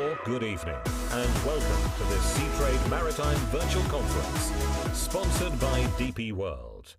or good evening, and welcome to this Seatrade Maritime Virtual Conference, sponsored by DP World.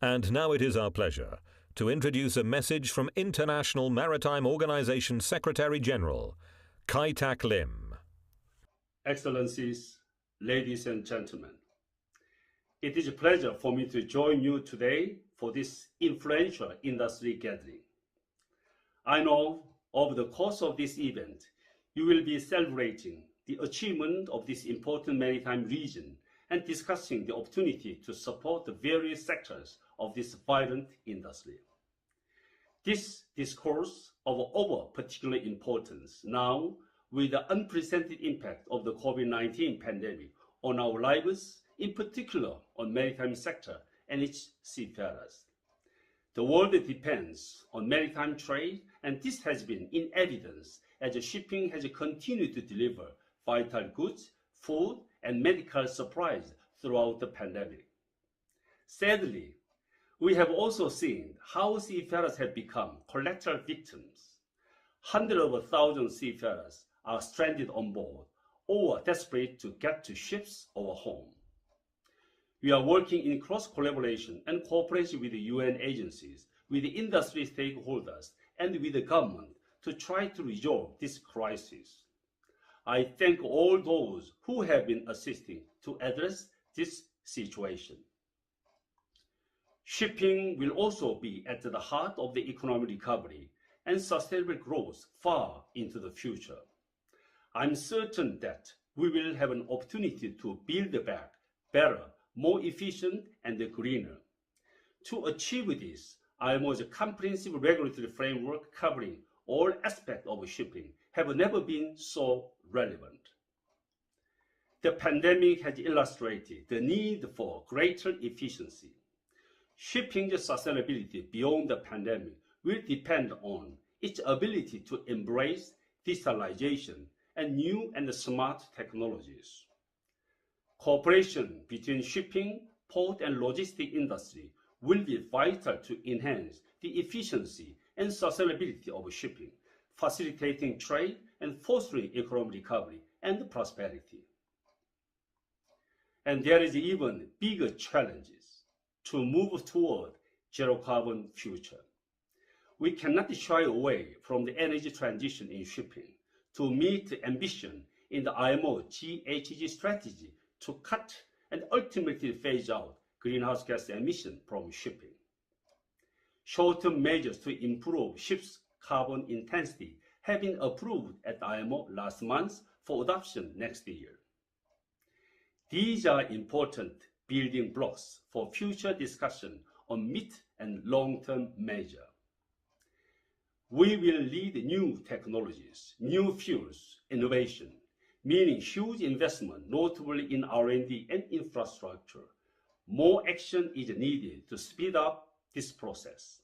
And now it is our pleasure to introduce a message from International Maritime Organization Secretary-General, Kai-Tak Lim. Excellencies, ladies and gentlemen, it is a pleasure for me to join you today for this influential industry gathering. I know over the course of this event, you will be celebrating the achievement of this important maritime region and discussing the opportunity to support the various sectors of this vibrant industry. This discourse of particular importance now, with the unprecedented impact of the COVID-19 pandemic on our lives, in particular on maritime sector and its seafarers. The world depends on maritime trade, and this has been in evidence as shipping has continued to deliver vital goods, food, and medical supplies throughout the pandemic. Sadly, we have also seen how seafarers have become collateral victims. Hundreds of thousands of seafarers are stranded on board or desperate to get to ships or home. We are working in close collaboration and cooperation with the UN agencies, with the industry stakeholders, and with the government to try to resolve this crisis. I thank all those who have been assisting to address this situation. Shipping will also be at the heart of the economic recovery and sustainable growth far into the future. I'm certain that we will have an opportunity to build back better, more efficient, and greener. To achieve this, IMO's comprehensive regulatory framework covering all aspects of shipping have never been so relevant. The pandemic has illustrated the need for greater efficiency. Shipping's sustainability beyond the pandemic will depend on its ability to embrace digitalization and new and smart technologies. Cooperation between shipping, port, and logistics industry will be vital to enhance the efficiency and sustainability of shipping, facilitating trade and fostering economic recovery and prosperity. And there is even bigger challenges to move toward zero-carbon future. We cannot shy away from the energy transition in shipping to meet the ambition in the IMO GHG strategy to cut and ultimately phase out greenhouse gas emission from shipping. Short-term measures to improve ships' carbon intensity have been approved at IMO last month for adoption next year. These are important building blocks for future discussion on mid and long-term measures. We will lead new technologies, new fuels, innovation, meaning huge investment, notably in R&D and infrastructure, More action is needed to speed up this process.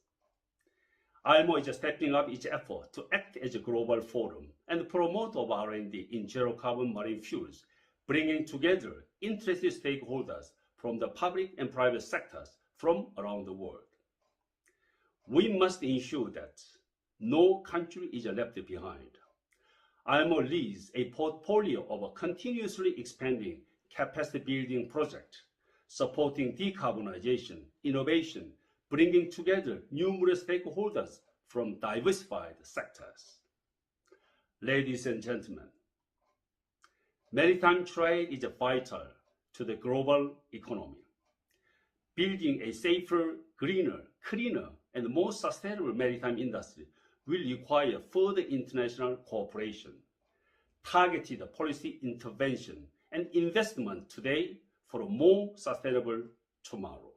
IMO is stepping up its effort to act as a global forum and promoter of R&D in zero-carbon marine fuels, bringing together interested stakeholders from the public and private sectors from around the world. We must ensure that no country is left behind. IMO leads a portfolio of a continuously expanding capacity building project, supporting decarbonization, innovation, bringing together numerous stakeholders from diversified sectors. Ladies and gentlemen, maritime trade is vital to the global economy. Building a safer, greener, cleaner, and more sustainable maritime industry will require further international cooperation, targeted policy intervention, and investment today for a more sustainable tomorrow.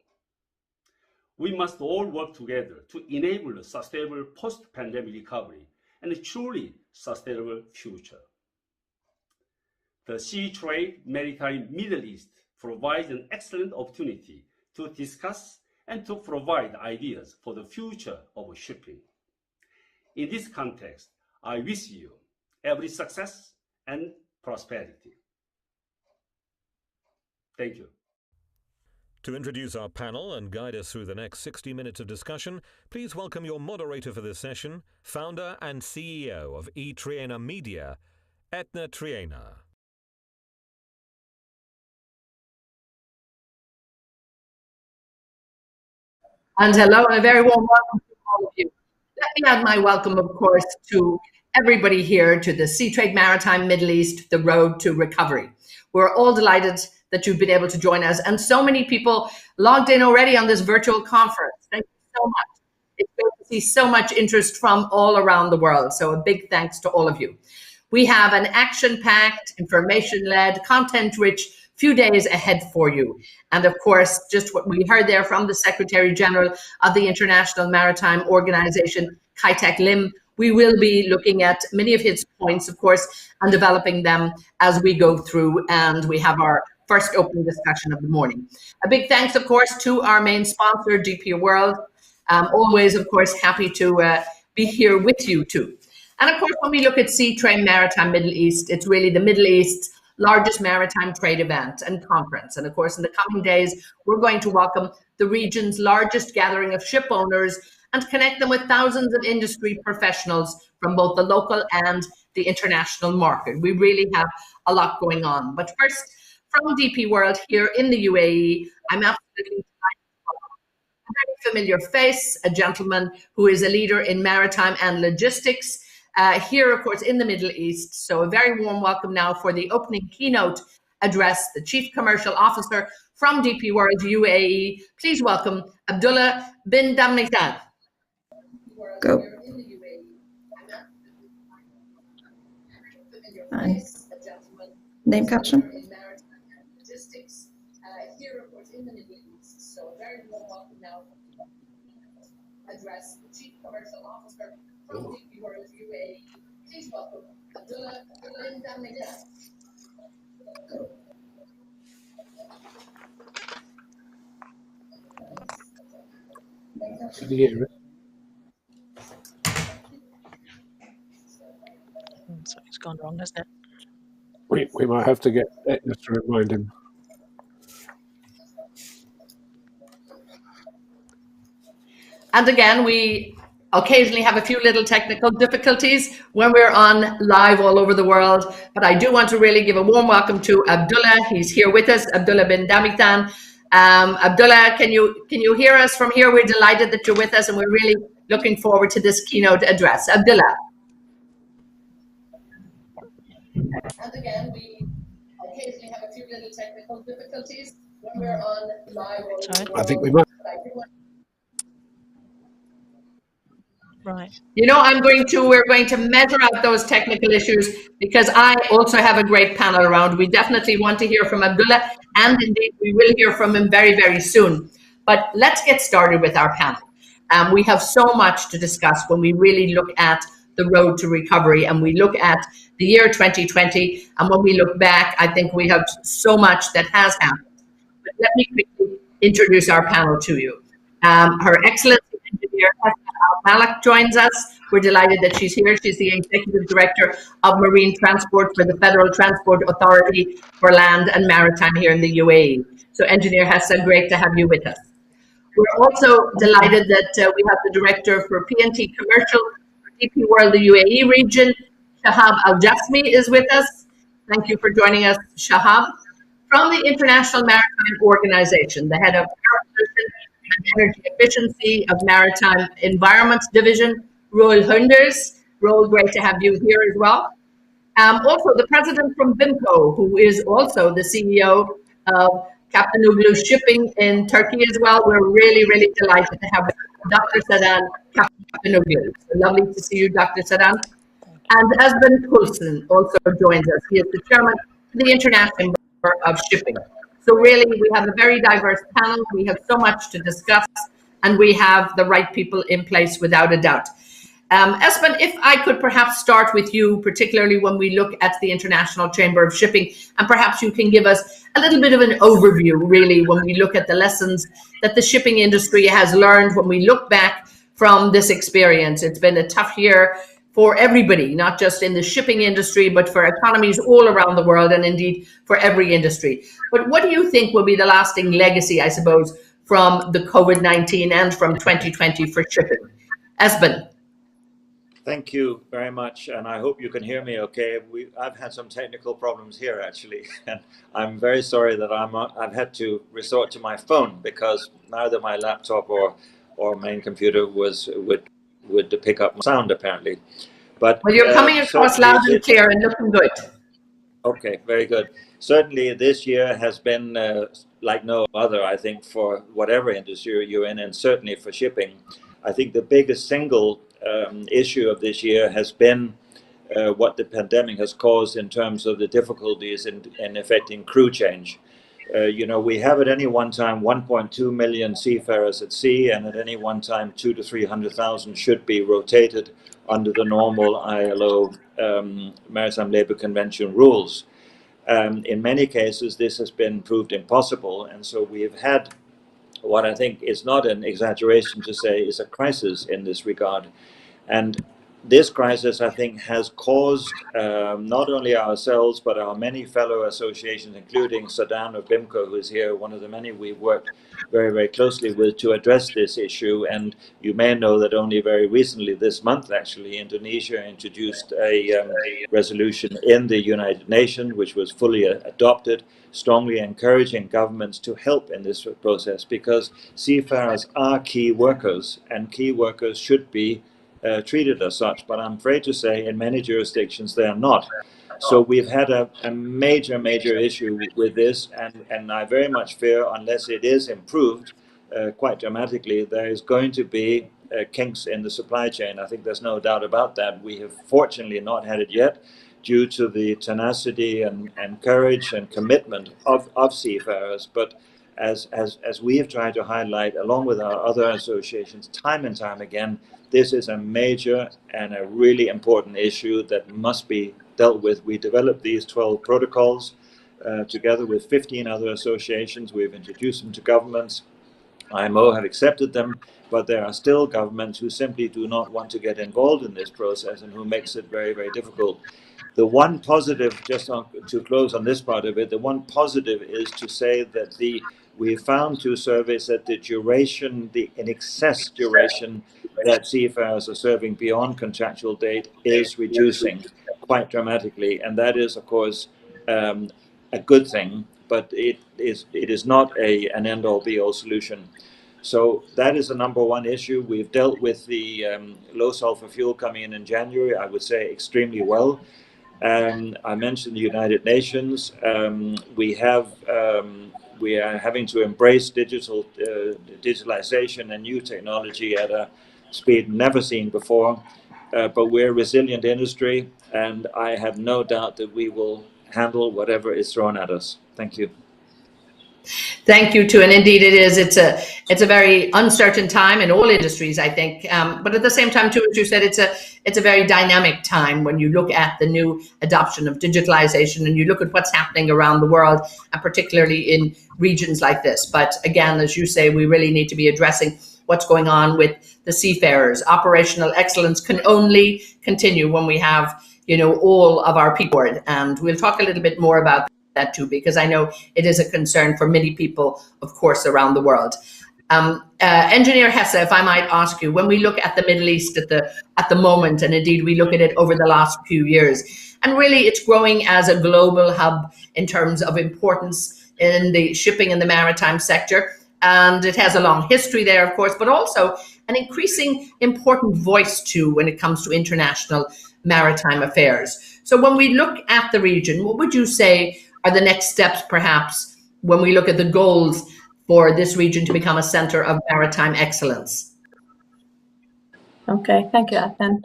We must all work together to enable a sustainable post-pandemic recovery and a truly sustainable future. The Seatrade Maritime Middle East provides an excellent opportunity to discuss and to provide ideas for the future of shipping. In this context, I wish you every success and prosperity. Thank you. To introduce our panel and guide us through the next 60 minutes of discussion, please welcome your moderator for this session, founder and CEO of eTriena Media, Etna Triena. And hello, and a very warm welcome to all of you. Let me add my welcome, of course, to everybody here to the Seatrade Maritime Middle East, the road to recovery. We're all delighted that you've been able to join us, and so many people logged in already on this virtual conference. Thank you so much. It's great to see so much interest from all around the world, so a big thanks to all of you. We have an action-packed, information-led, content-rich few days ahead for you. And of course, just what we heard there from the Secretary General of the International Maritime Organization, Kai-Tak Lim, we will be looking at many of his points, of course, and developing them as we go through, and we have our first opening discussion of the morning. A big thanks, of course, to our main sponsor, DP World. Always, of course, happy to be here with you too. And of course, when we look at Seatrade Maritime Middle East, it's really the Middle East's largest maritime trade event and conference. And of course, in the coming days, we're going to welcome the region's largest gathering of ship owners and connect them with thousands of industry professionals from both the local and the international market. We really have a lot going on. But first, from DP World here in the UAE, I'm absolutely delighted to welcome a very familiar face, a gentleman who is a leader in maritime and logistics, here, of course, in the Middle East. So a very warm welcome now for the opening keynote address, the Chief Commercial Officer from DP World UAE. Please welcome Abdullah bin Damnitan. Go. Nice. Name caption. Here, of course, in the Middle East. So a very warm welcome now address the Chief Commercial Officer from DP World UAE. Please welcome Abdullah bin Damnitan. Can you hear it? Something's gone wrong, hasn't it? We might have to get Etna to remind him. And again, we occasionally have a few little technical difficulties when we're on live all over the world. But I do want to really give a warm welcome to Abdullah. He's here with us, Abdullah bin Damnitan. Abdullah, can you hear us from here? We're delighted that you're with us, and we're really looking forward to this keynote address. Abdullah. And again, we occasionally have a few little technical difficulties when we're on live. I think we might. Right. You know, we're going to measure out those technical issues because I also have a great panel around. We definitely want to hear from Abdullah, and indeed we will hear from him very, very soon. But let's get started with our panel. We have so much to discuss when we really look at the road to recovery and we look at the year 2020. And when we look back, I think we have so much that has happened. But let me quickly introduce our panel to you. Her Excellency Engineer Hesna Al-Malak joins us. We're delighted that she's here. She's the Executive Director of Marine Transport for the Federal Transport Authority for Land and Maritime here in the UAE. So Engineer Hesna, great to have you with us. We're also delighted that we have the Director for P&T Commercial for DP World, the UAE region, Shahab Al-Jasmi is with us. Thank you for joining us, Shahab. From the International Maritime Organization, the head of Air Pollution and Energy Efficiency of Maritime Environment Division, Roel Hunders. Roel, great to have you here as well. Also, the president from BIMCO, who is also the CEO of Captain Uglu Shipping in Turkey as well. We're really, really delighted to have Dr. Sadan Captain Uglu. So lovely to see you, Dr. Sadan. And Esben Coulson also joins us. He is the chairman of the International Chamber of Shipping. So really, we have a very diverse panel. We have so much to discuss, and we have the right people in place without a doubt. Esben, if I could perhaps start with you, particularly when we look at the International Chamber of Shipping, and perhaps you can give us a little bit of an overview, really, when we look at the lessons that the shipping industry has learned when we look back from this experience. It's been a tough year for everybody, not just in the shipping industry, but for economies all around the world, and indeed for every industry. But what do you think will be the lasting legacy, I suppose, from the COVID-19 and from 2020 for shipping? Esben. Thank you very much, and I hope you can hear me okay. I've had some technical problems here, actually, and I'm very sorry that I've had to resort to my phone because neither my laptop or main computer would pick up sound, apparently. But well, you're coming across loud and clear and looking good. Okay, very good. Certainly, this year has been like no other, I think, for whatever industry you're in, and certainly for shipping. I think the biggest single issue of this year has been what the pandemic has caused in terms of the difficulties in affecting crew change. You know, we have at any one time 1.2 million seafarers at sea, and at any one time 200,000 to 300,000 should be rotated under the normal ILO Maritime Labour Convention rules. In many cases, this has been proved impossible, and so we have had what I think is not an exaggeration to say is a crisis in this regard. And this crisis, I think, has caused not only ourselves, but our many fellow associations, including Sadan of BIMCO, who is here, one of the many we've worked very, very closely with to address this issue. And you may know that only very recently, this month actually, Indonesia introduced a resolution in the United Nations, which was fully adopted, strongly encouraging governments to help in this process, because seafarers are key workers, and key workers should be treated as such, but I'm afraid to say in many jurisdictions they are not. So we've had a major issue with this, and I very much fear, unless it is improved quite dramatically, there is going to be kinks in the supply chain. I think there's no doubt about that. We have fortunately not had it yet, due to the tenacity and courage and commitment of seafarers. But as we have tried to highlight, along with our other associations, time and time again, this is a major and a really important issue that must be dealt with. We developed these 12 protocols together with 15 other associations. We've introduced them to governments. IMO have accepted them, but there are still governments who simply do not want to get involved in this process and who makes it very, very difficult. The one positive, just to close on this part of it, the one positive is to say that we found through surveys that the duration, the in excess duration that seafarers are serving beyond contractual date is reducing quite dramatically, and that is, of course, a good thing, but it is not an end-all be-all solution. So that is the number one issue. We've dealt with the low sulfur fuel coming in January, I would say, extremely well. I mentioned the United Nations. We are having to embrace digitalization and new technology at a speed never seen before. But we're a resilient industry, and I have no doubt that we will handle whatever is thrown at us. Thank you. Thank you too, and indeed it is. It's a very uncertain time in all industries, I think. But at the same time, too, as you said, it's a very dynamic time when you look at the new adoption of digitalization and you look at what's happening around the world, and particularly in regions like this. But again, as you say, we really need to be addressing what's going on with the seafarers. Operational excellence can only continue when we have, all of our people on board, and we'll talk a little bit more about that too, because I know it is a concern for many people, of course, around the world. Engineer Hesse, if I might ask you, when we look at the Middle East at the moment, and indeed we look at it over the last few years, and really it's growing as a global hub in terms of importance in the shipping and the maritime sector, and it has a long history there, of course, but also an increasing important voice too when it comes to international maritime affairs. So when we look at the region, what would you say are the next steps, perhaps, when we look at the goals for this region to become a center of maritime excellence? Okay, thank you, Ethan.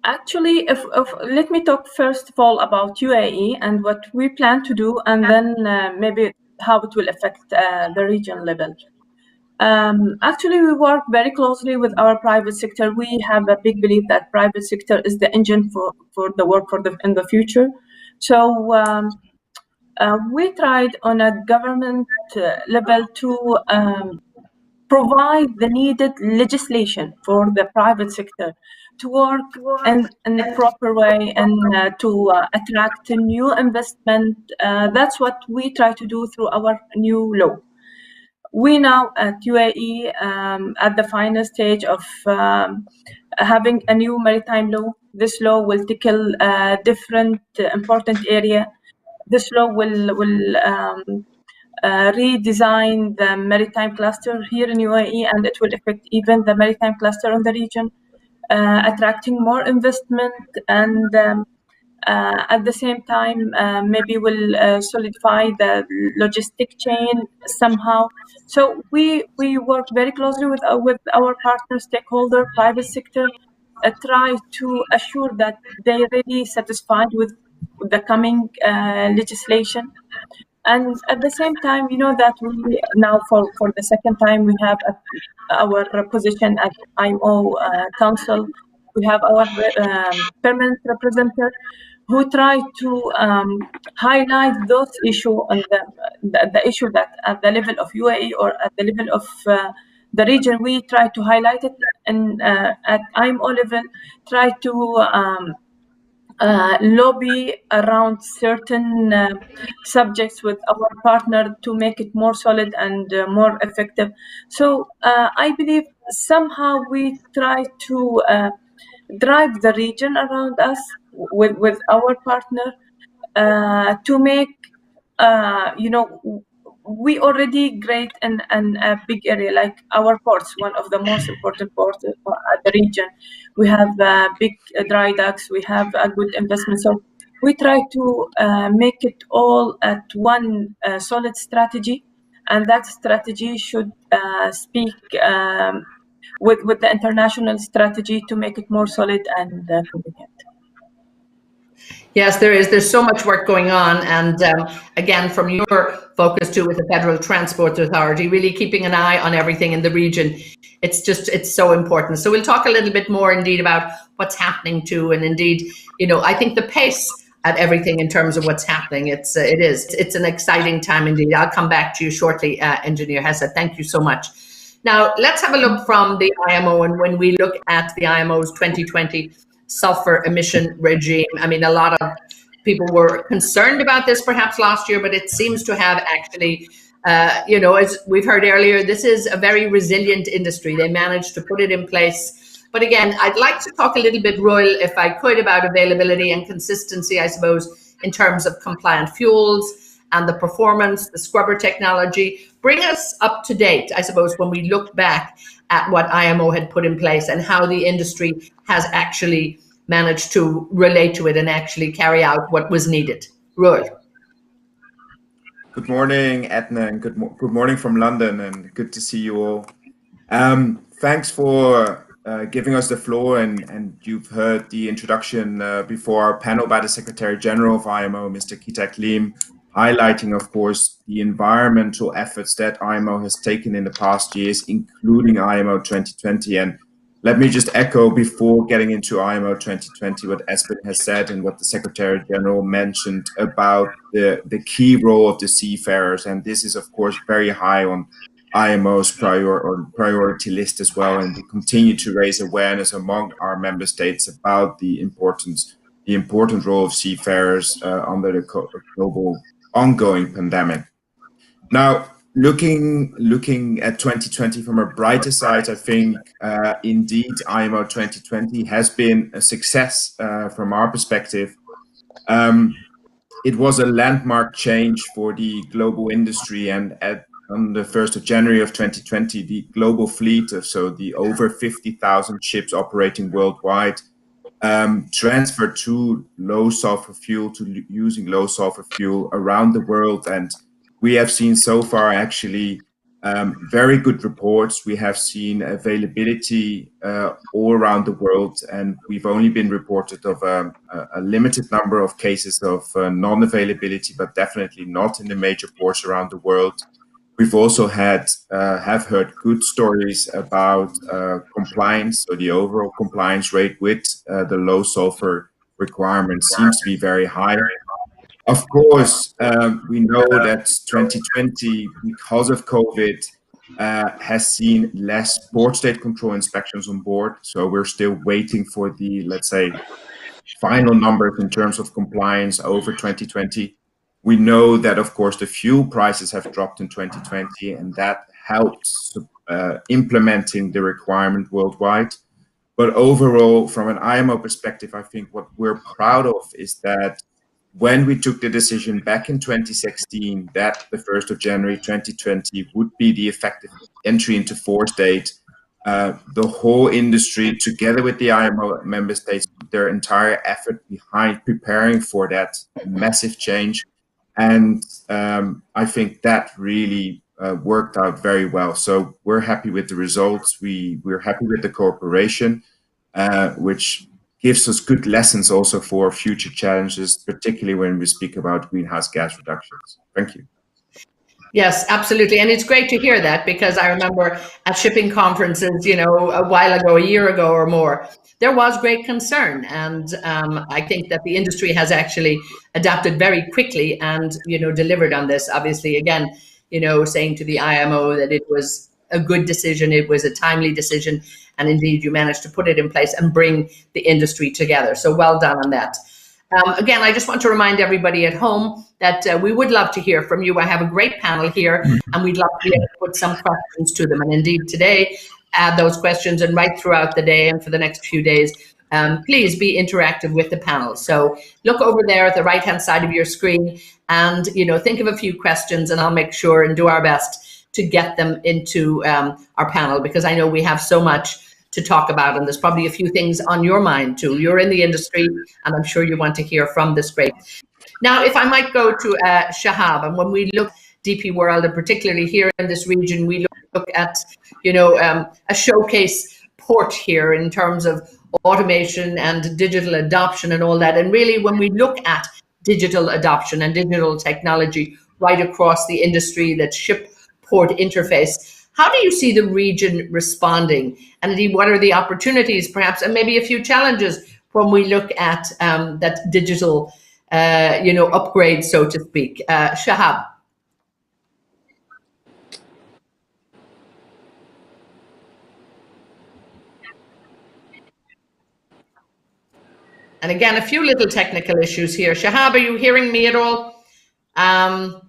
Actually, if let me talk first of all about UAE and what we plan to do, and then maybe how it will affect the region level. Actually, we work very closely with our private sector. We have a big belief that private sector is the engine for the work in the future. So we tried on a government level to provide the needed legislation for the private sector to work in a proper way and to attract a new investment. That's what we try to do through our new law. We now at UAE at the final stage of having a new maritime law. This law will tackle different important area. This law will redesign the maritime cluster here in UAE, and it will affect even the maritime cluster in the region, attracting more investment, and at the same time maybe will solidify the logistic chain somehow. So we work very closely with our partner stakeholder, private sector, try to assure that they're really satisfied with the coming legislation. And at the same time, that we now for the second time we have our position at IMO Council. We have our permanent representative who try to highlight those issues and the issue that at the level of UAE or at the level of the region, we try to highlight it, and at IMO level, try to lobby around certain subjects with our partner to make it more solid and more effective. So I believe somehow we try to drive the region around us with our partner to make we already great in a big area like our ports, one of the most important ports at the region. We have big dry docks, we have a good investment. So we try to make it all at one solid strategy, and that strategy should speak with the international strategy to make it more solid and convenient. Yes, there is. There's so much work going on. And again, from your focus too with the Federal Transport Authority, really keeping an eye on everything in the region. It's so important. So we'll talk a little bit more indeed about what's happening too. And indeed, I think the pace at everything in terms of what's happening, it's an exciting time indeed. I'll come back to you shortly, Engineer Hesse. Thank you so much. Now, let's have a look from the IMO. And when we look at the IMO's 2020 sulfur emission regime, I mean, a lot of people were concerned about this perhaps last year, but it seems to have actually, as we've heard earlier, this is a very resilient industry. They managed to put it in place. But again, I'd like to talk a little bit, Royal, if I could, about availability and consistency, I suppose, in terms of compliant fuels and the performance, the scrubber technology. Bring us up to date, I suppose, when we look back at what IMO had put in place and how the industry has actually managed to relate to it and actually carry out what was needed. Roy. Good morning, Edna, and good morning from London, and good to see you all. Thanks for giving us the floor, and you've heard the introduction before our panel by the Secretary General of IMO, Mr. Kita Klim, highlighting, of course, the environmental efforts that IMO has taken in the past years, including IMO 2020. And let me just echo before getting into IMO 2020 what Espen has said and what the Secretary General mentioned about the key role of the seafarers. And this is, of course, very high on IMO's priority list as well. And we continue to raise awareness among our member states about the important role of seafarers under the global ongoing pandemic. Now, looking at 2020 from a brighter side, I think indeed IMO 2020 has been a success from our perspective. It was a landmark change for the global industry, and on the 1st of January of 2020, the global fleet of the over 50,000 ships operating worldwide transferred to low sulfur fuel, to using low sulfur fuel around the world. And we have seen so far actually very good reports. We have seen availability all around the world, and we've only been reported of a limited number of cases of non-availability, but definitely not in the major ports around the world. We've also have heard good stories about compliance, so the overall compliance rate with the low sulfur requirement seems to be very high. Of course, we know that 2020, because of COVID, has seen less port state control inspections on board. So we're still waiting for the, let's say, final numbers in terms of compliance over 2020. We know that, of course, the fuel prices have dropped in 2020, and that helps implementing the requirement worldwide. But overall, from an IMO perspective, I think what we're proud of is that when we took the decision back in 2016 that the 1st of January 2020 would be the effective entry into force date, the whole industry, together with the IMO member states, put their entire effort behind preparing for that massive change. And I think that really worked out very well. So we're happy with the results. We're happy with the cooperation, which gives us good lessons also for future challenges, particularly when we speak about greenhouse gas reductions. Thank you. Yes, absolutely. And it's great to hear that, because I remember at shipping conferences, a while ago, a year ago or more, there was great concern. And I think that the industry has actually adapted very quickly and, delivered on this. Obviously, again, saying to the IMO that it was a good decision, it was a timely decision, and indeed you managed to put it in place and bring the industry together. So well done on that. Again, I just want to remind everybody at home that we would love to hear from you. I have a great panel here, and we'd love to be able to put some questions to them. And indeed today, add those questions, and right throughout the day and for the next few days, please be interactive with the panel. So look over there at the right-hand side of your screen and, think of a few questions, and I'll make sure and do our best to get them into our panel, because I know we have so much to talk about, and there's probably a few things on your mind too. You're in the industry, and I'm sure you want to hear from this great. Now, if I might go to Shahab, and when we look DP World, and particularly here in this region, we look at, a showcase port here in terms of automation and digital adoption and all that. And really, when we look at digital adoption and digital technology right across the industry, that ship-port interface, how do you see the region responding? And indeed, what are the opportunities, perhaps, and maybe a few challenges when we look at that digital, upgrade, so to speak? Shahab. And again, a few little technical issues here. Shahab, are you hearing me at all? I'll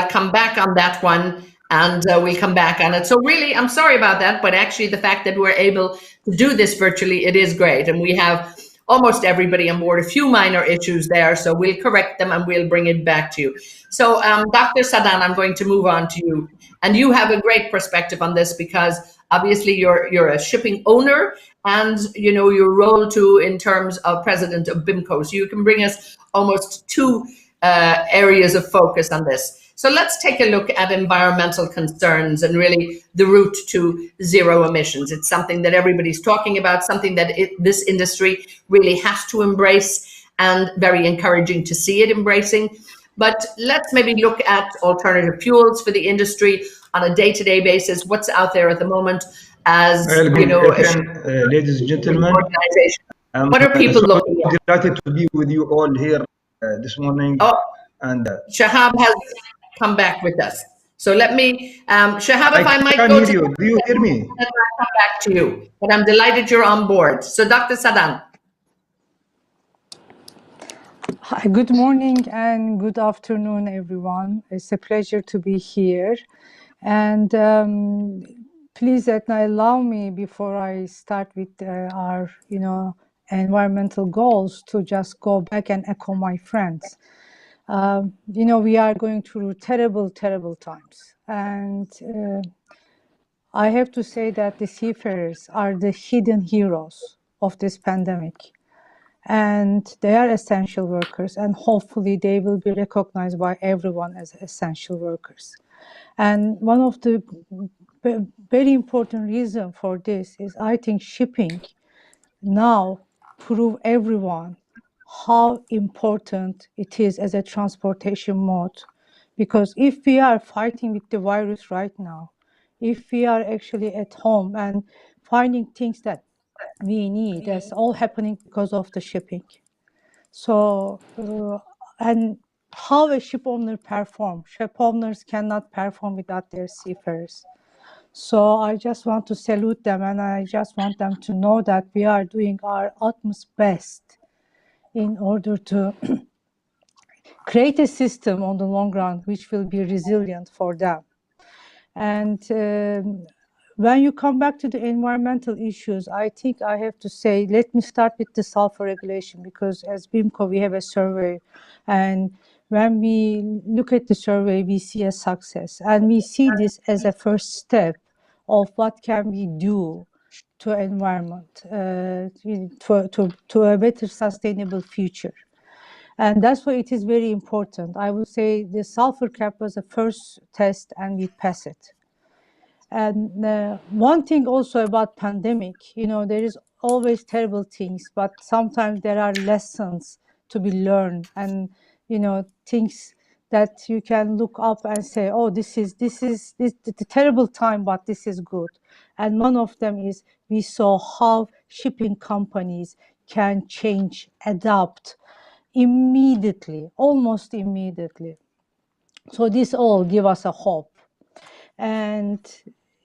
come back on that one, and we'll come back on it. So really, I'm sorry about that, but actually the fact that we're able to do this virtually, it is great. And we have almost everybody on board, a few minor issues there, so we'll correct them and we'll bring it back to you. So Dr. Sadan, I'm going to move on to you. And you have a great perspective on this, because obviously you're a shipping owner, and your role too in terms of president of BIMCO. So you can bring us almost two areas of focus on this. So let's take a look at environmental concerns and really the route to zero emissions. It's something that everybody's talking about, something that this industry really has to embrace. and very encouraging to see it embracing. But let's maybe look at alternative fuels for the industry on a day-to-day basis. What's out there at the moment as, you know, ladies and gentlemen. Organization. What are people looking at? Delighted to be with you all here this morning. Oh, and Shahab has come back with us. So let me, Shahab, if I might can go hear to you. Do you hear me? and I'll come back to you. But I'm delighted you're on board. So Dr. Sadan. Hi, good morning and good afternoon, everyone. It's a pleasure to be here. And please, Edna, allow me before I start with our, environmental goals to just go back and echo my friends. We are going through terrible, terrible times. And I have to say that the seafarers are the hidden heroes of this pandemic. And they are essential workers, and hopefully they will be recognized by everyone as essential workers. And one of the very important reasons for this is, I think, shipping now prove everyone how important it is as a transportation mode. Because if we are fighting with the virus right now, if we are actually at home and finding things that we need, that's all happening because of the shipping. So, and how a ship owner perform? Ship owners cannot perform without their seafarers. So I just want to salute them, and I just want them to know that we are doing our utmost best in order to create a system on the long run which will be resilient for them. And when you come back to the environmental issues, I think I have to say, let me start with the sulfur regulation, because as BIMCO, we have a survey. And when we look at the survey, we see a success. And we see this as a first step of what can we do to environment, to a better sustainable future. And that's why it is very important. I would say the sulfur cap was the first test, and we passed it. And one thing also about pandemic, there is always terrible things, but sometimes there are lessons to be learned, and things that you can look up and say, oh, this is the terrible time, but this is good. And one of them is, we saw how shipping companies can change, adapt immediately, almost immediately. So this all give us a hope. And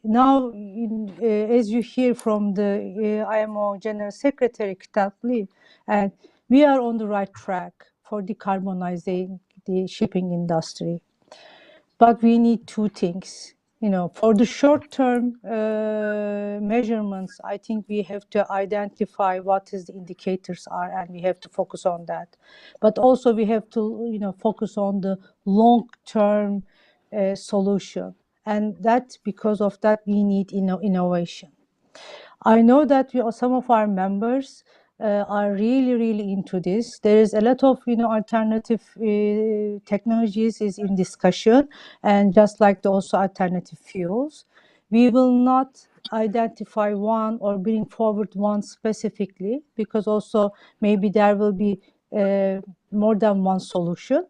now, as you hear from the IMO General Secretary, Kitatli, and we are on the right track for decarbonizing the shipping industry. But we need two things. For the short-term measurements, I think we have to identify what is the indicators are, and we have to focus on that. But also we have to, focus on the long-term solution. And that, because of that, we need innovation. I know that some of our members are really, really into this. There is a lot of, alternative technologies is in discussion, and just like also alternative fuels. We will not identify one or bring forward one specifically, because also maybe there will be more than one solution.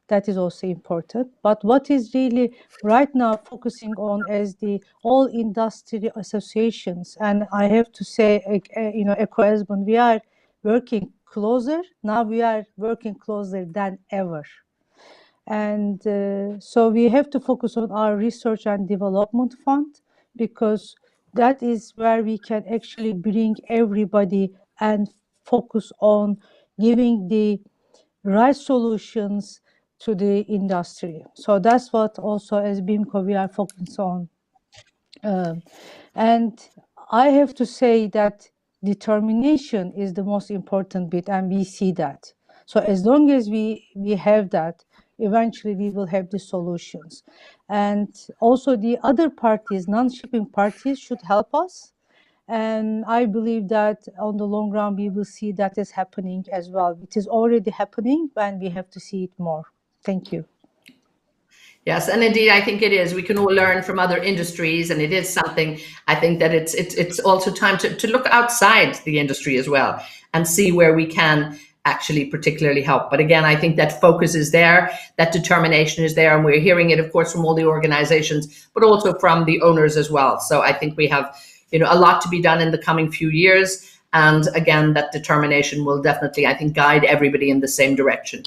That is also important. But what is really right now focusing on as the all industry associations, and I have to say, ECO Esbon, we are working closer. Now we are working closer than ever. And so we have to focus on our research and development fund, because that is where we can actually bring everybody and focus on giving the right solutions to the industry. So that's what also as BIMCO we are focused on. And I have to say that determination is the most important bit, and we see that. So as long as we have that, eventually we will have the solutions. And also the other parties, non-shipping parties, should help us. And I believe that on the long run, we will see that is happening as well. It is already happening, and we have to see it more. Thank you. Yes, and indeed, I think it is. We can all learn from other industries, and it is something. I think that it's also time to look outside the industry as well and see where we can actually particularly help. But again, I think that focus is there, that determination is there, and we're hearing it, of course, from all the organizations, but also from the owners as well. So I think we have, a lot to be done in the coming few years. And again, that determination will definitely, I think, guide everybody in the same direction.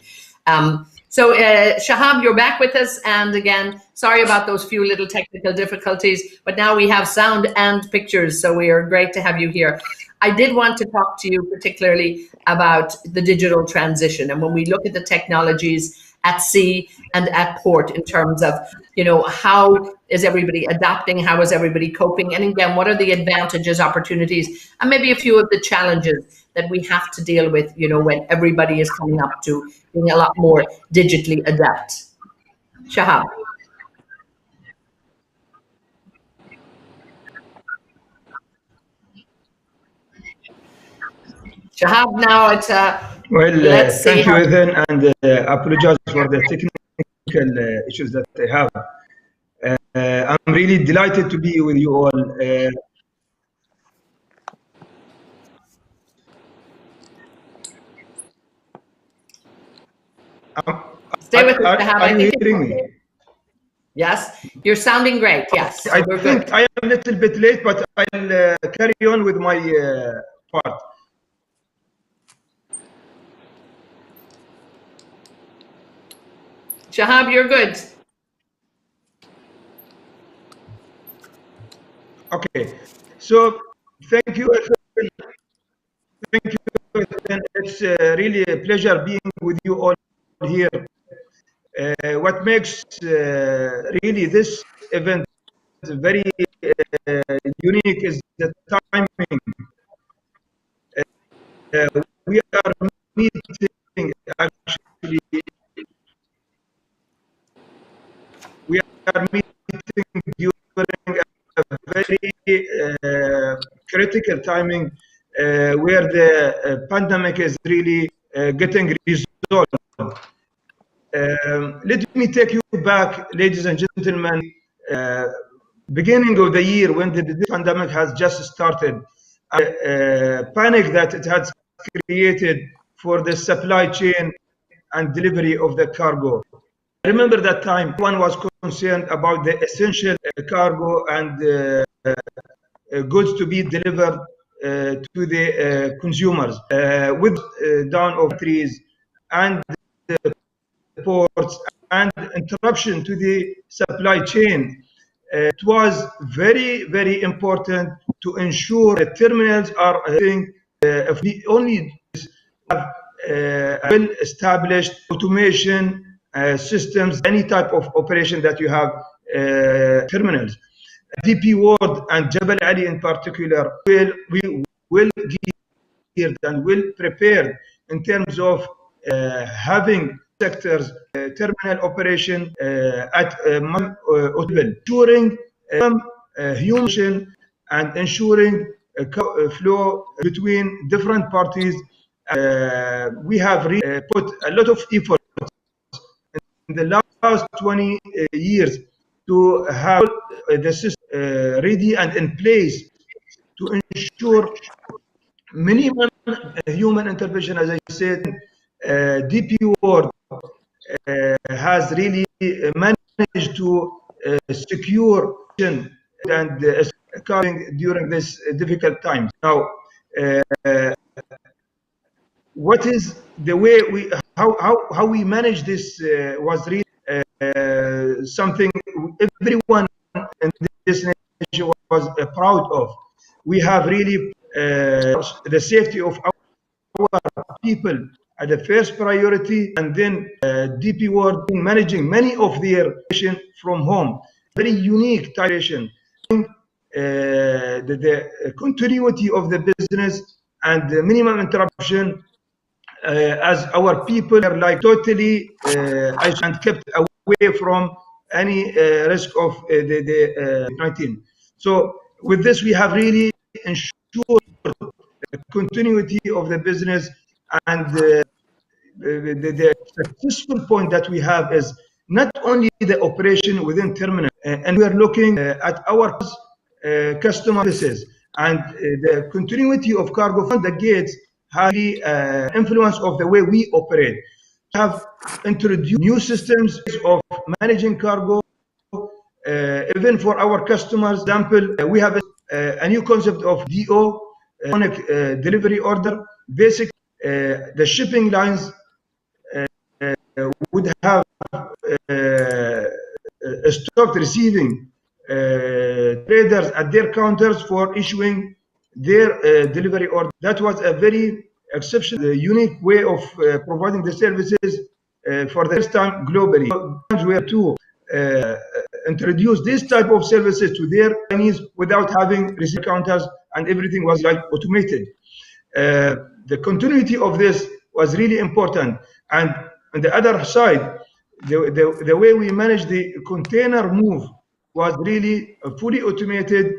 So Shahab, you're back with us. And again, sorry about those few little technical difficulties, but now we have sound and pictures. So we are great to have you here. I did want to talk to you particularly about the digital transition. And when we look at the technologies at sea and at port in terms of, how is everybody adapting? How is everybody coping? And again, what are the advantages, opportunities, and maybe a few of the challenges that we have to deal with, when everybody is coming up to being a lot more digitally adept? Shahab. Shahab, now it's well, let's see. Thank you, Ethan, and apologize for the technical issues that I have. I'm really delighted to be with you all. Stay with us, Shahab. Are you hearing me? Yes, you're sounding great. Yes, so I we're think good. I am a little bit late, but I'll carry on with my part. Shahab, you're good. Okay, so thank you. Thank you. It's really a pleasure being with you all here. What makes really this event very unique is the timing. We are meeting actually. We are meeting during a very critical timing where the pandemic is really getting resolved. Let me take you back, ladies and gentlemen. Beginning of the year when the pandemic has just started, panic that it has created for the supply chain and delivery of the cargo. I remember that time one was concerned about the essential cargo and goods to be delivered to the consumers with down of trees and ports and interruption to the supply chain. It was very, very important to ensure that terminals are if we only have well-established automation systems, any type of operation that you have terminals. DP World and Jebel Ali in particular will geared and will prepared in terms of having sectors terminal operation at ensuring human and ensuring flow between different parties. We have put a lot of effort in the last 20 years to have the system ready and in place to ensure minimum human intervention. As I said, DP World has really managed to secure and during this difficult time. Now, what is the way we how we manage this was really something everyone in this nation was proud of. We have really the safety of our people at the first priority, and then DP World managing many of their patients from home. Very unique situation. The continuity of the business and the minimum interruption as our people are like totally and kept away from any risk of the 19. So with this, we have really ensured the continuity of the business, and the successful point that we have is not only the operation within terminal, and we are looking at our customer services and the continuity of cargo from the gates highly influence of the way we operate. We have introduced new systems of managing cargo, even for our customers. For example, we have a new concept of DO, delivery order. Basically, the shipping lines would have stopped receiving traders at their counters for issuing their delivery order. That was a very exceptional, unique way of providing the services for the first time globally. We were to introduce this type of services to their Chinese without having receipt counters, and everything was like automated. The continuity of this was really important. And on the other side, the way we managed the container move was really fully automated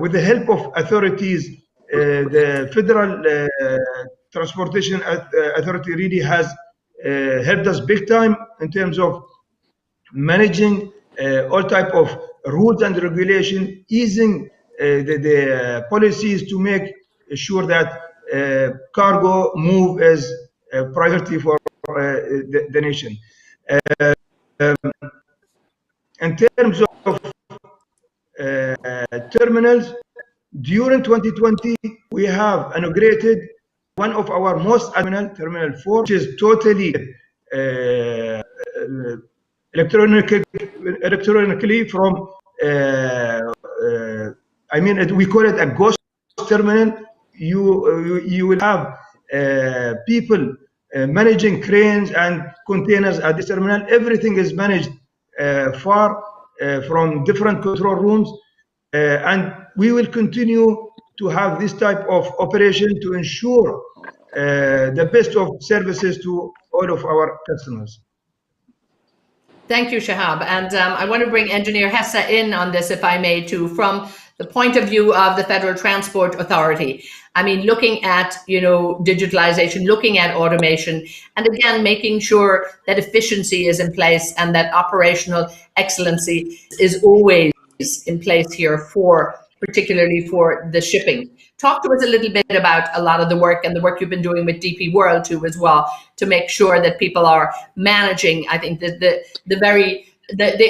with the help of authorities. The Federal Transportation Authority really has helped us big time in terms of managing all type of rules and regulation, easing the policies to make sure that cargo move is a priority for the nation. In terms of terminals, during 2020, we have inaugurated one of our most Terminal 4, which is totally electronically from, I mean, we call it a ghost terminal. You will have people managing cranes and containers at this terminal. Everything is managed far from different control rooms, and we will continue to have this type of operation to ensure the best of services to all of our customers. Thank you, Shahab. And I want to bring Engineer Hessa in on this, if I may, too, from the point of view of the Federal Transport Authority. I mean, looking at, digitalization, looking at automation, and again, making sure that efficiency is in place and that operational excellency is always in place here particularly for the shipping. Talk to us a little bit about a lot of the work and the work you've been doing with DP World too, as well, to make sure that people are managing, I think, the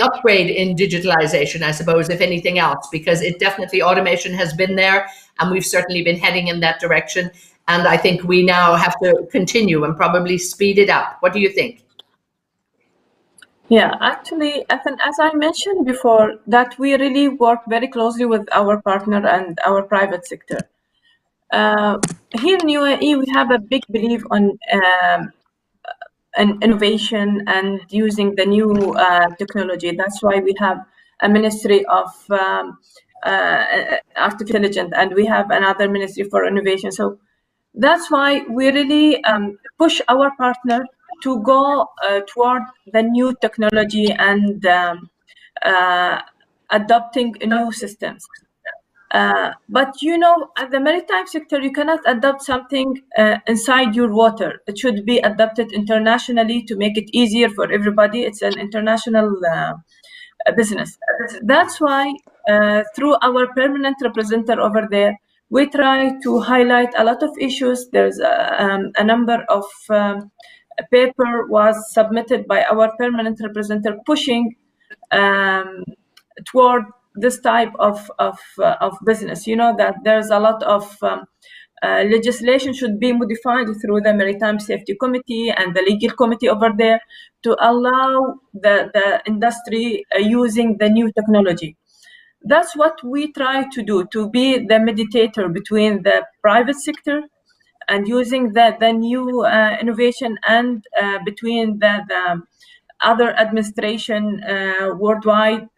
upgrade in digitalization, I suppose, if anything else, because it definitely, automation has been there and we've certainly been heading in that direction. And I think we now have to continue and probably speed it up. What do you think? Yeah, actually, Ethan, as I mentioned before, that we really work very closely with our partner and our private sector. Here in UAE, we have a big belief on innovation and using the new technology. That's why we have a Ministry of Artificial Intelligence, and we have another Ministry for Innovation. So that's why we really push our partner to go toward the new technology and adopting new systems. But at the maritime sector, you cannot adopt something inside your water. It should be adopted internationally to make it easier for everybody. It's an international business. That's why through our permanent representative over there, we try to highlight a lot of issues. There's a number of paper was submitted by our permanent representative pushing toward this type of business. That there's a lot of legislation should be modified through the Maritime Safety Committee and the Legal Committee over there to allow the industry using the new technology. That's what we try to do, to be the mediator between the private sector and using the new innovation and between the other administration worldwide,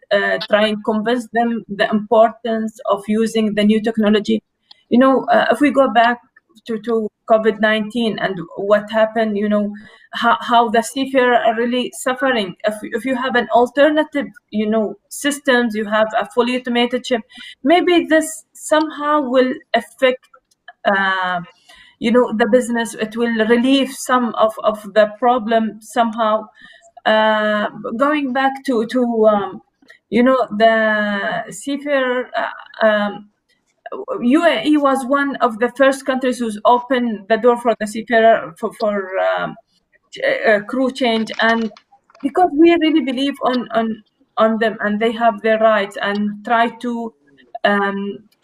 trying to convince them the importance of using the new technology. If we go back to COVID-19 and what happened, how the seafarer are really suffering. If you have an alternative, systems, you have a fully automated ship, maybe this somehow will affect the business. It will relieve some of the problem somehow. Going back to the seafarer, UAE was one of the first countries who's opened the door for the seafarer for crew change, and because we really believe on them and they have their rights, and try to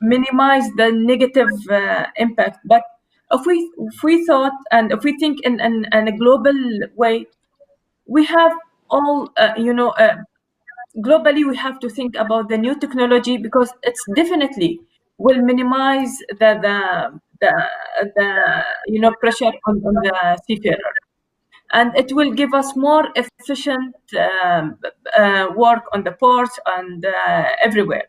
minimize the negative impact. But if we thought, and if we think in a global way, we have all globally we have to think about the new technology, because it's definitely will minimize the pressure on the seafarer, and it will give us more efficient work on the ports and everywhere.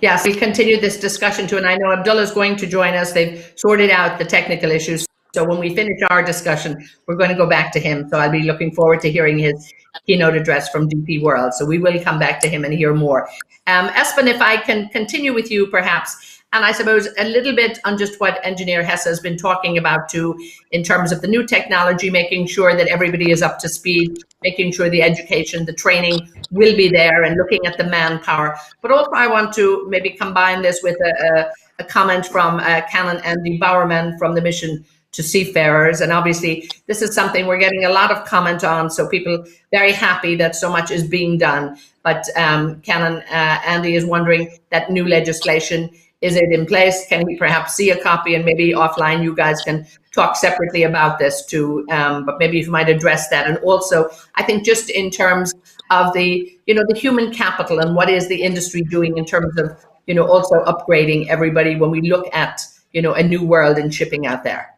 Yes, we'll continue this discussion too, and I know Abdullah is going to join us. They've sorted out the technical issues. So when we finish our discussion, we're going to go back to him. So I'll be looking forward to hearing his keynote address from DP World. So we will come back to him and hear more. Espen, if I can continue with you perhaps, and I suppose a little bit on just what Engineer Hesse has been talking about too, in terms of the new technology, making sure that everybody is up to speed, making sure the education, the training will be there, and looking at the manpower. But also I want to maybe combine this with a comment from Canon Andy Bowerman from the Mission to Seafarers. And obviously this is something we're getting a lot of comment on, so people very happy that so much is being done. But Canon Andy is wondering that new legislation, is it in place? Can we perhaps see a copy? And maybe offline you guys can talk separately about this too, but maybe you might address that. And also, I think just in terms of the human capital and what is the industry doing in terms of, also upgrading everybody when we look at, a new world in shipping out there.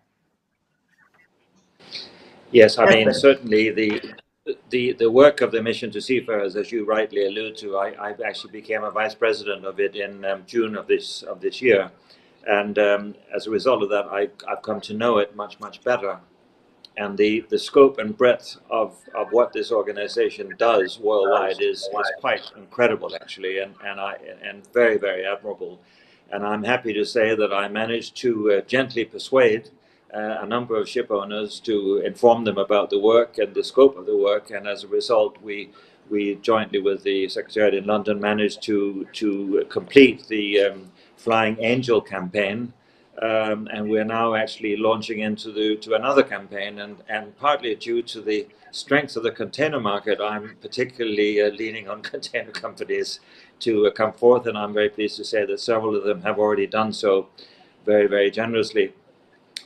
Yes, I mean, certainly the work of the Mission to Seafarers, as you rightly allude to, I actually became a vice president of it in June of this year, and as a result of that, I've come to know it much better, and the scope and breadth of what this organization does worldwide is quite incredible, actually, and very admirable, and I'm happy to say that I managed to gently persuade a number of ship owners to inform them about the work and the scope of the work, and as a result we jointly with the Secretariat in London managed to complete the Flying Angel campaign, and we're now actually launching into another campaign, and partly due to the strength of the container market, I'm particularly leaning on container companies to come forth, and I'm very pleased to say that several of them have already done so very generously.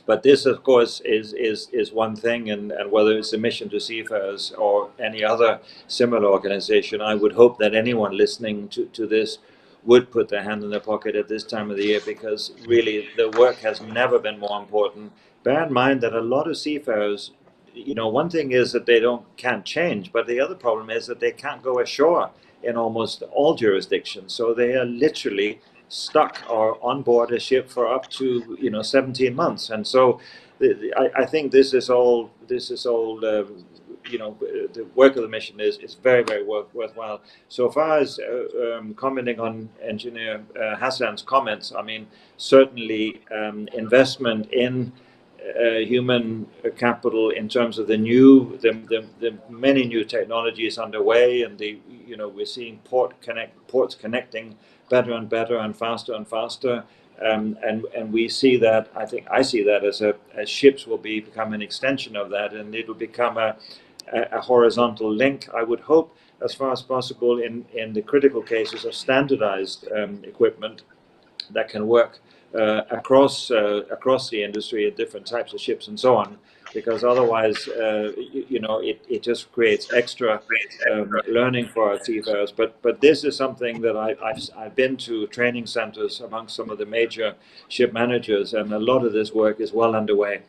But this, of course, is one thing, and whether it's a Mission to Seafarers or any other similar organization, I would hope that anyone listening to this would put their hand in their pocket at this time of the year, because really the work has never been more important. Bear in mind that a lot of seafarers, one thing is that they can't change, but the other problem is that they can't go ashore in almost all jurisdictions. So they are literally stuck or on board a ship for up to 17 months, and so I think this is all the work of the mission is very worthwhile. So far as commenting on Engineer Hassan's comments, I mean, certainly investment in human capital in terms of the many new technologies underway, and we're seeing ports connecting better and better and faster and faster, and we see that. I see that as ships will become an extension of that, and it will become a horizontal link, I would hope, as far as possible in the critical cases of standardized equipment that can work across the industry at different types of ships and so on, because otherwise it just creates extra learning for our seafarers. But this is something that I've been to training centers amongst some of the major ship managers, and a lot of this work is well underway.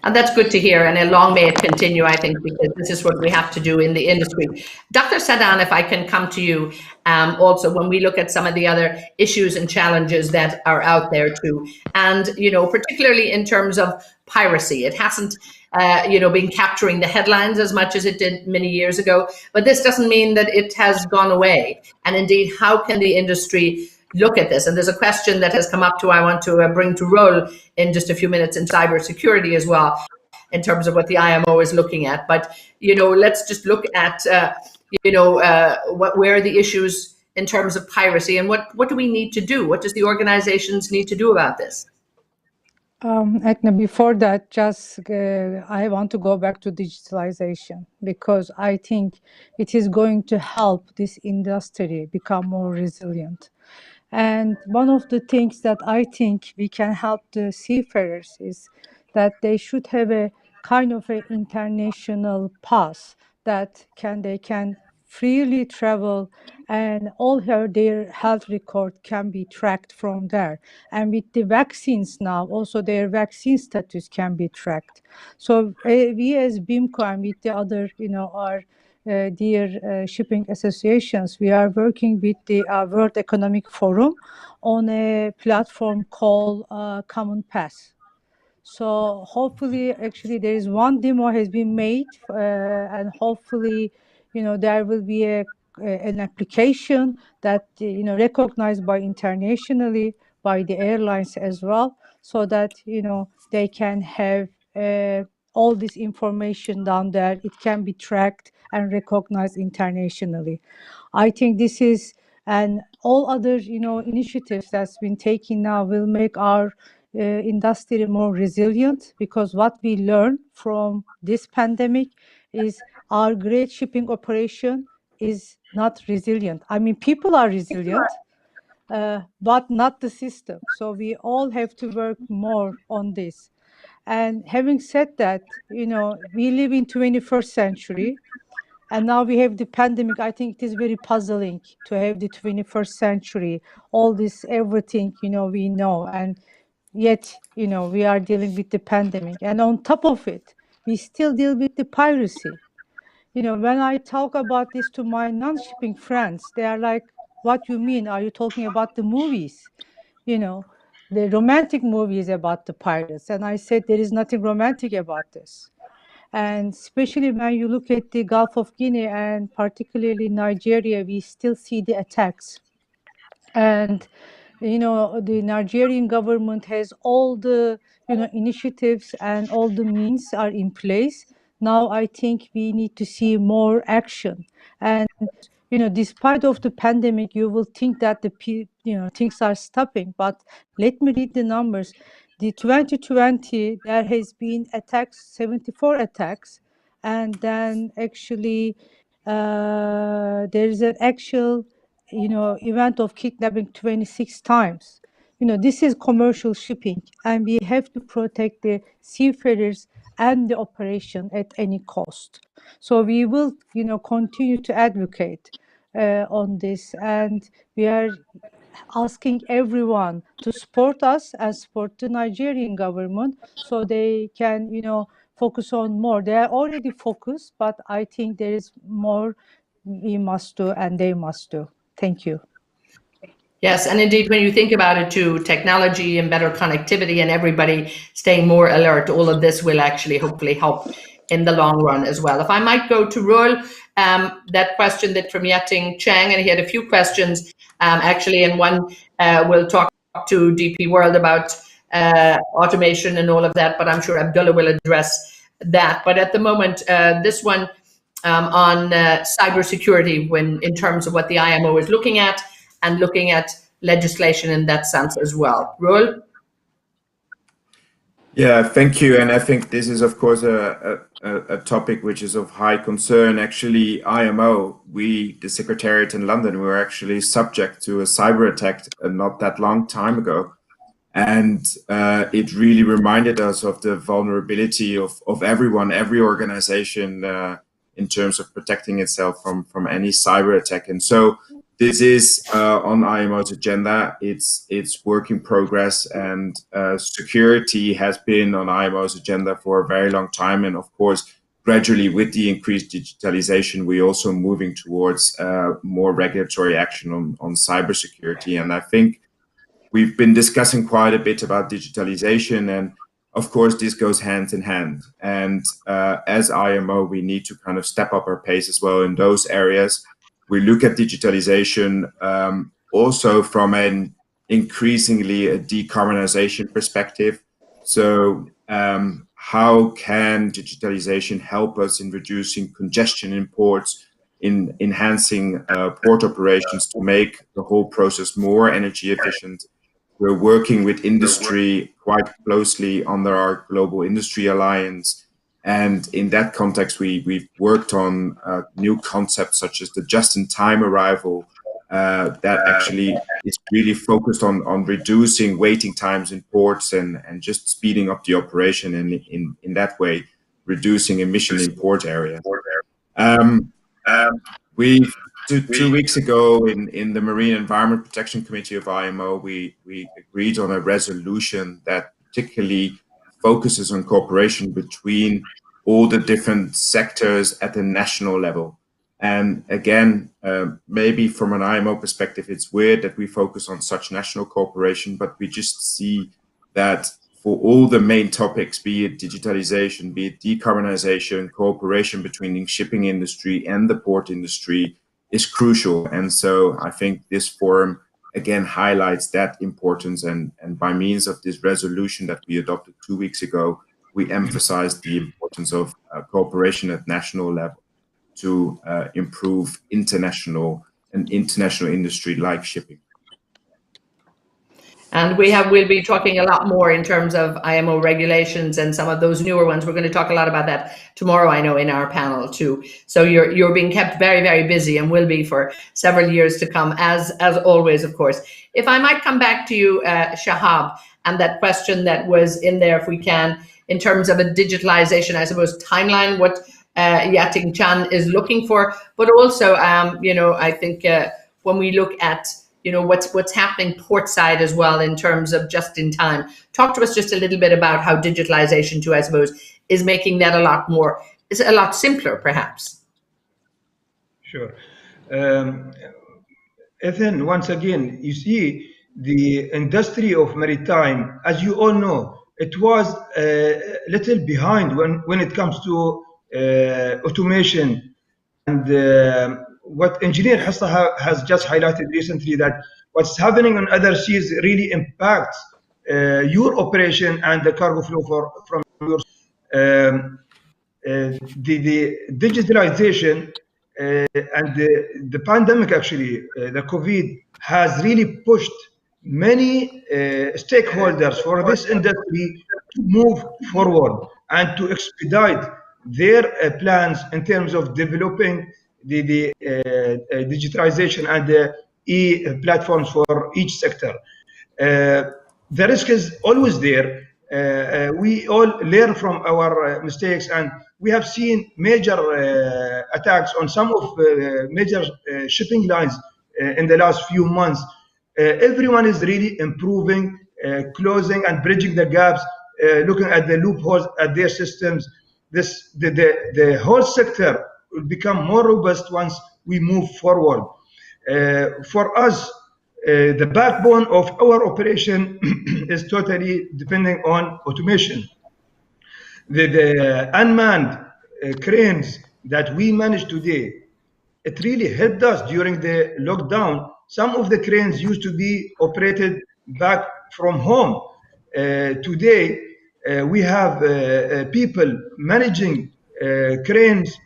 And that's good to hear, and long may it continue, I think, because this is what we have to do in the industry. Dr. Sadan, if I can come to you, also when we look at some of the other issues and challenges that are out there too, and particularly in terms of piracy, it hasn't been capturing the headlines as much as it did many years ago, but this doesn't mean that it has gone away. And indeed, how can the industry look at this? And there's a question that has come up I want to bring to Roel in just a few minutes in cybersecurity as well, in terms of what the IMO is looking at. But let's just look at where the issues in terms of piracy, and what do we need to do? What does the organizations need to do about this? Edna, before that, just I want to go back to digitalization, because I think it is going to help this industry become more resilient. And one of the things that I think we can help the seafarers is that they should have a kind of an international pass that they can freely travel, and all their health record can be tracked from there. And with the vaccines now, also their vaccine status can be tracked. So we as BIMCO and with the other, our dear shipping associations, we are working with the World Economic Forum on a platform called Common Pass. So hopefully, actually, there is one demo has been made, and hopefully, there will be an application that recognized by internationally by the airlines as well, so that they can have all this information down there. It can be tracked and recognized internationally. I think this is, and all other initiatives that's been taken now will make our industry more resilient, because what we learn from this pandemic is our great shipping operation is not resilient. I mean, people are resilient, but not the system. So we all have to work more on this. And having said that, we live in 21st century, and now we have the pandemic. I think it is very puzzling to have the 21st century, all this, everything, we know, and yet, we are dealing with the pandemic. And on top of it, we still deal with the piracy. When I talk about this to my non-shipping friends, they are like, what you mean? Are you talking about the movies? The romantic movies about the pirates. And I said, there is nothing romantic about this. And especially when you look at the Gulf of Guinea and particularly Nigeria, we still see the attacks. And, the Nigerian government has all the, initiatives and all the means are in place. Now, I think we need to see more action. And, despite of the pandemic, you will think that things are stopping. But let me read the numbers. The 2020, there has been attacks, 74 attacks. And then actually, there is an actual event of kidnapping 26 times. This is commercial shipping, and we have to protect the seafarers and the operation at any cost. So we will, continue to advocate on this, and we are asking everyone to support us and support the Nigerian government, so they can, focus on more. They are already focused, but I think there is more we must do and they must do. Thank you. Yes, and indeed, when you think about it too, technology and better connectivity and everybody staying more alert, all of this will actually hopefully help in the long run as well. If I might go to Roel, that question that from Yating Chang, and he had a few questions actually, and one we'll talk to DP World about automation and all of that, but I'm sure Abdullah will address that. But at the moment, this one on cybersecurity, when in terms of what the IMO is looking at, and looking at legislation in that sense as well. Roel? Yeah, thank you. And I think this is, of course, a topic which is of high concern. Actually, IMO, the Secretariat in London, were actually subject to a cyber attack not that long time ago. And it really reminded us of the vulnerability of everyone, every organization in terms of protecting itself from any cyber attack. And so this is on IMO's agenda. It's work in progress, and security has been on IMO's agenda for a very long time. And of course, gradually with the increased digitalization, we're also moving towards more regulatory action on cybersecurity. And I think we've been discussing quite a bit about digitalization, and of course, this goes hand in hand. And as IMO, we need to kind of step up our pace as well in those areas. We look at digitalization also from an increasingly a decarbonization perspective. So how can digitalization help us in reducing congestion in ports, in enhancing port operations to make the whole process more energy efficient. We're working with industry quite closely under our Global Industry Alliance. And in that context, we've worked on new concepts such as the just-in-time arrival that actually is really focused on reducing waiting times in ports and just speeding up the operation and in that way reducing emission in port areas. We 2 weeks ago in the Marine Environment Protection Committee of IMO, we agreed on a resolution that particularly focuses on cooperation between all the different sectors at the national level. And again, maybe from an IMO perspective, it's weird that we focus on such national cooperation, but we just see that for all the main topics, be it digitalization, be it decarbonization, cooperation between the shipping industry and the port industry is crucial. And so I think this forum again highlights that importance, and by means of this resolution that we adopted 2 weeks ago, we emphasized the importance of cooperation at national level to improve international industry like shipping. And we'll be talking a lot more in terms of IMO regulations and some of those newer ones. We're going to talk a lot about that tomorrow, I know, in our panel too. So you're being kept very, very busy and will be for several years to come, as always, of course. If I might come back to you, Shahab, and that question that was in there, if we can, in terms of a digitalization, I suppose, timeline, what Yating Chan is looking for, but also, I think when we look at what's happening port side as well in terms of just in time. Talk to us just a little bit about how digitalization too, I suppose, is making that a lot simpler, perhaps. Sure. Ethan, once again, you see the industry of maritime, as you all know, it was a little behind when it comes to automation. And what Engineer Hassa has just highlighted recently, that what's happening on other seas really impacts your operation and the cargo flow from your. The digitalization and the pandemic, actually, the COVID, has really pushed many stakeholders for this industry to move forward and to expedite their plans in terms of developing the digitalization and the e-platforms for each sector. The risk is always there. We all learn from our mistakes, and we have seen major attacks on some of major shipping lines in the last few months. Everyone is really improving, closing and bridging the gaps, looking at the loopholes at their systems. The whole sector will become more robust once we move forward. For us, the backbone of our operation is totally depending on automation. The unmanned cranes that we manage today, it really helped us during the lockdown. Some of the cranes used to be operated back from home. Today, we have people managing cranes,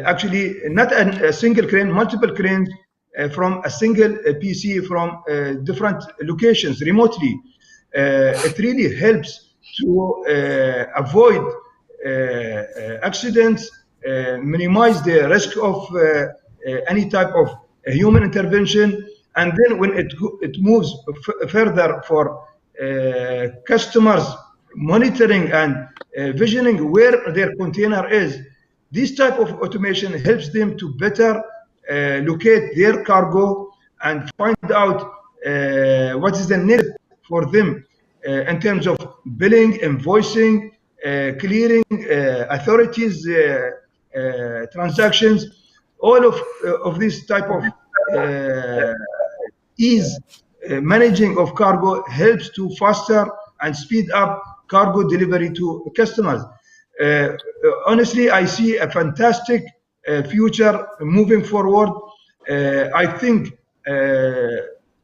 actually not a single crane, multiple cranes from a single PC from different locations remotely. It really helps to avoid accidents, minimize the risk of any type of human intervention. And then when it moves further for customers monitoring and visioning where their container is, this type of automation helps them to better locate their cargo and find out what is the next for them in terms of billing, invoicing, clearing, authorities, transactions. All of this type of ease managing of cargo helps to foster and speed up cargo delivery to customers. Honestly, I see a fantastic future moving forward. I think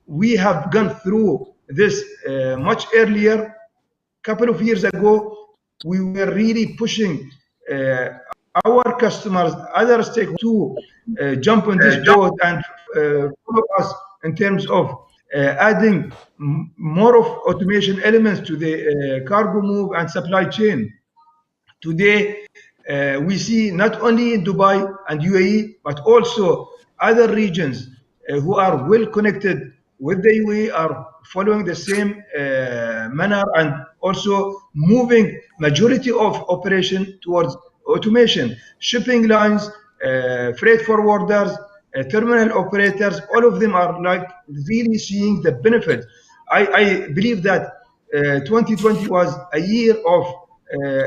we have gone through this much earlier. A couple of years ago, we were really pushing our customers, other stakeholders to jump on this boat and follow us in terms of adding more of automation elements to the cargo move and supply chain. Today, we see not only in Dubai and UAE, but also other regions who are well connected with the UAE are following the same manner and also moving majority of operation towards automation. Shipping lines, freight forwarders, terminal operators, all of them are like really seeing the benefit. I believe that 2020 was a year of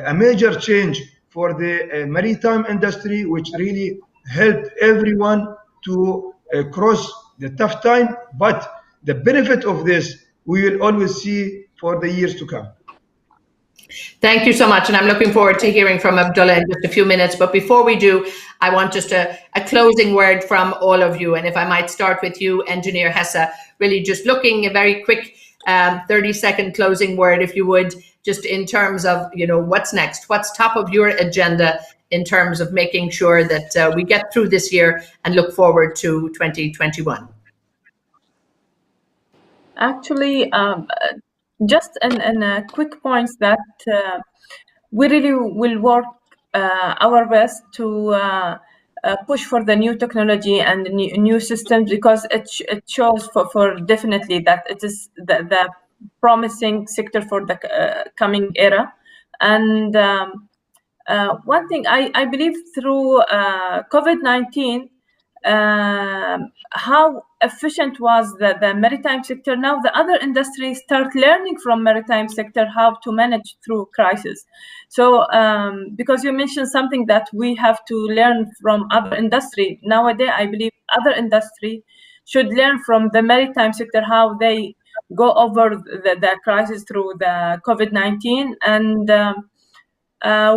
a major change for the maritime industry, which really helped everyone to cross the tough time. But the benefit of this, we will always see for the years to come. Thank you so much. And I'm looking forward to hearing from Abdullah in just a few minutes. But before we do, I want just a closing word from all of you. And if I might start with you, Engineer Hessa, really just looking a very quick 30-second closing word, if you would, just in terms of, what's next, what's top of your agenda in terms of making sure that we get through this year and look forward to 2021. Actually, just in quick points that we really will work our best to push for the new technology and new systems, because it shows for definitely that it is the promising sector for the coming era. And one thing I believe through COVID-19, how efficient was the maritime sector. Now the other industries start learning from maritime sector how to manage through crisis. So because you mentioned something that we have to learn from other industry, nowadays I believe other industry should learn from the maritime sector how they go over the crisis through the COVID-19. And I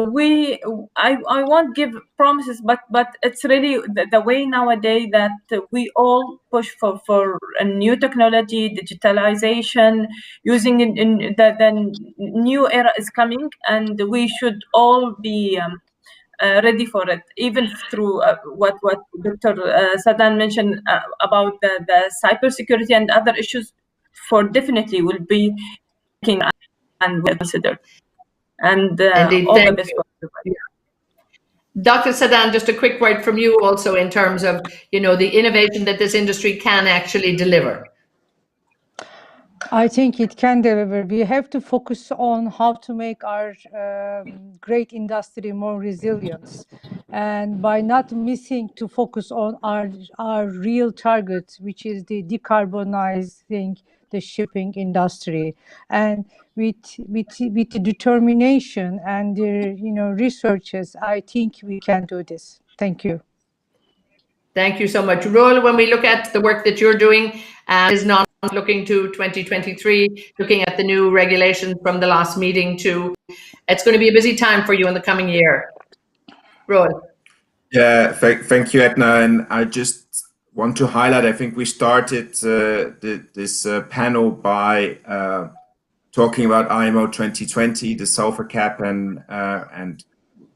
won't give promises, but it's really the way nowadays that we all push for a new technology, digitalization, using in the new era is coming, and we should all be ready for it, even through what Dr. Sadan mentioned about the cybersecurity and other issues. For definitely will be taken and considered. And Indeed, all the best for everybody. Dr. Sadan, just a quick word from you also in terms of, the innovation that this industry can actually deliver. I think it can deliver. We have to focus on how to make our great industry more resilient, and by not missing to focus on our real target, which is the decarbonizing the shipping industry. And with the determination and the researches, I think we can do this. Thank you. Thank you so much. Roel, when we look at the work that you're doing, is not looking to 2023, looking at the new regulations from the last meeting too. It's going to be a busy time for you in the coming year. Roel. Yeah, thank you, Edna. And I just want to highlight, I think we started this panel by talking about IMO 2020, the sulfur cap, and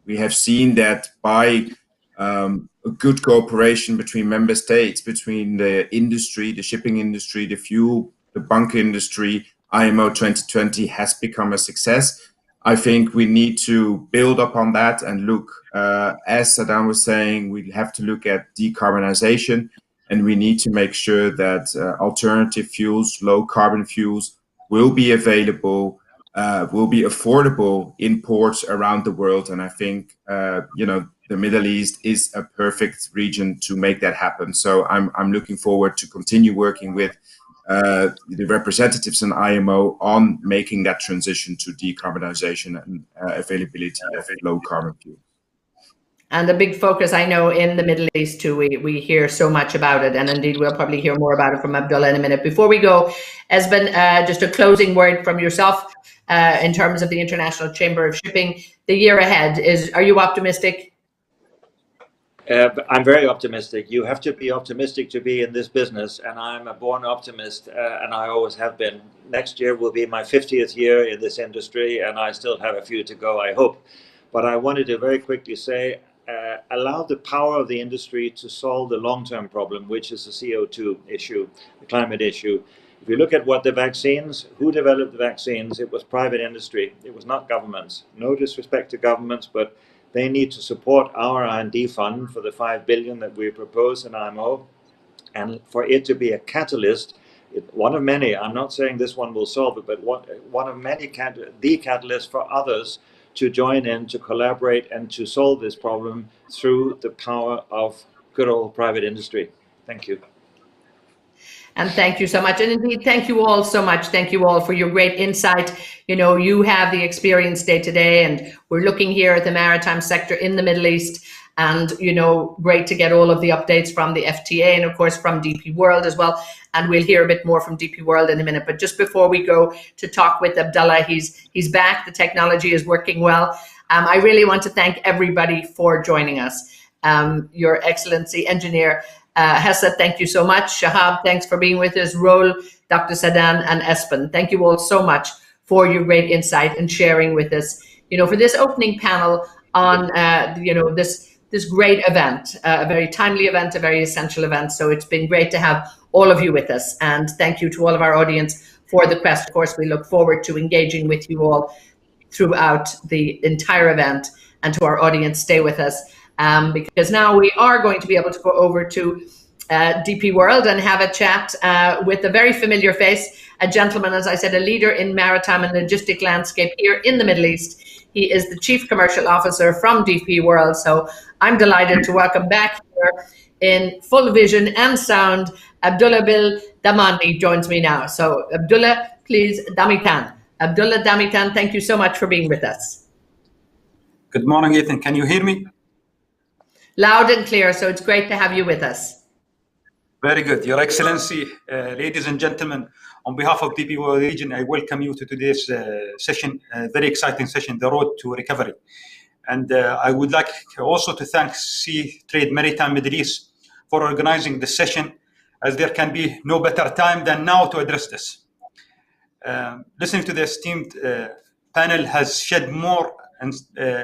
we have seen that by a good cooperation between member states, between the industry, the shipping industry, the fuel, the bunker industry, IMO 2020 has become a success. I think we need to build upon that and look, as Sadan was saying, we have to look at decarbonization, and we need to make sure that alternative fuels, low carbon fuels, will be available, will be affordable in ports around the world. And I think, the Middle East is a perfect region to make that happen. So I'm looking forward to continue working with the representatives in IMO on making that transition to decarbonization and availability of low carbon fuel. And a big focus, I know, in the Middle East too. We hear so much about it, and indeed we'll probably hear more about it from Abdullah in a minute. Before we go, Esben, just a closing word from yourself in terms of the International Chamber of Shipping. The year ahead are you optimistic? I'm very optimistic. You have to be optimistic to be in this business, and I'm a born optimist, and I always have been. Next year will be my 50th year in this industry, and I still have a few to go, I hope. But I wanted to very quickly say, allow the power of the industry to solve the long-term problem, which is the CO2 issue, the climate issue. If you look at what the vaccines, who developed the vaccines, it was private industry. It was not governments. No disrespect to governments, but they need to support our R&D fund for the 5 billion that we propose in IMO, and for it to be a catalyst. One of many, I'm not saying this one will solve it, but one of many, the catalyst for others to join in, to collaborate, and to solve this problem through the power of good old private industry. Thank you. And thank you so much. And indeed, thank you all so much. Thank you all for your great insight. You know, you have the experience day to day, and we're looking here at the maritime sector in the Middle East. And, you know, great to get all of the updates from the FTA and, of course, from DP World as well. And we'll hear a bit more from DP World in a minute. But just before we go to talk with Abdullah, he's back. The technology is working well. I really want to thank everybody for joining us. Your Excellency, Engineer Hessa, thank you so much. Shahab, thanks for being with us. Roel, Dr. Sadan, and Espen, thank you all so much for your great insight and sharing with us, you know, for this opening panel on, you know, this great event, a very timely event, a very essential event. So it's been great to have all of you with us. And thank you to all of our audience for the quest. Of course, we look forward to engaging with you all throughout the entire event. And to our audience, stay with us. Because now we are going to be able to go over to DP World and have a chat with a very familiar face, a gentleman, as I said, a leader in maritime and logistic landscape here in the Middle East. He is the Chief Commercial Officer from DP World. So I'm delighted to welcome back here in full vision and sound, Abdullah Bil Damani joins me now. So Abdullah, please, Damitan. Abdullah Damitan, thank you so much for being with us. Good morning, Ethan. Can you hear me? Loud and clear, so it's great to have you with us. Very good. Your Excellency, ladies and gentlemen, on behalf of DP World Region, I welcome you to today's session, very exciting session, The Road to Recovery. And I would like also to thank Seatrade Maritime Middle East for organizing this session, as there can be no better time than now to address this. Listening to the esteemed panel has shed more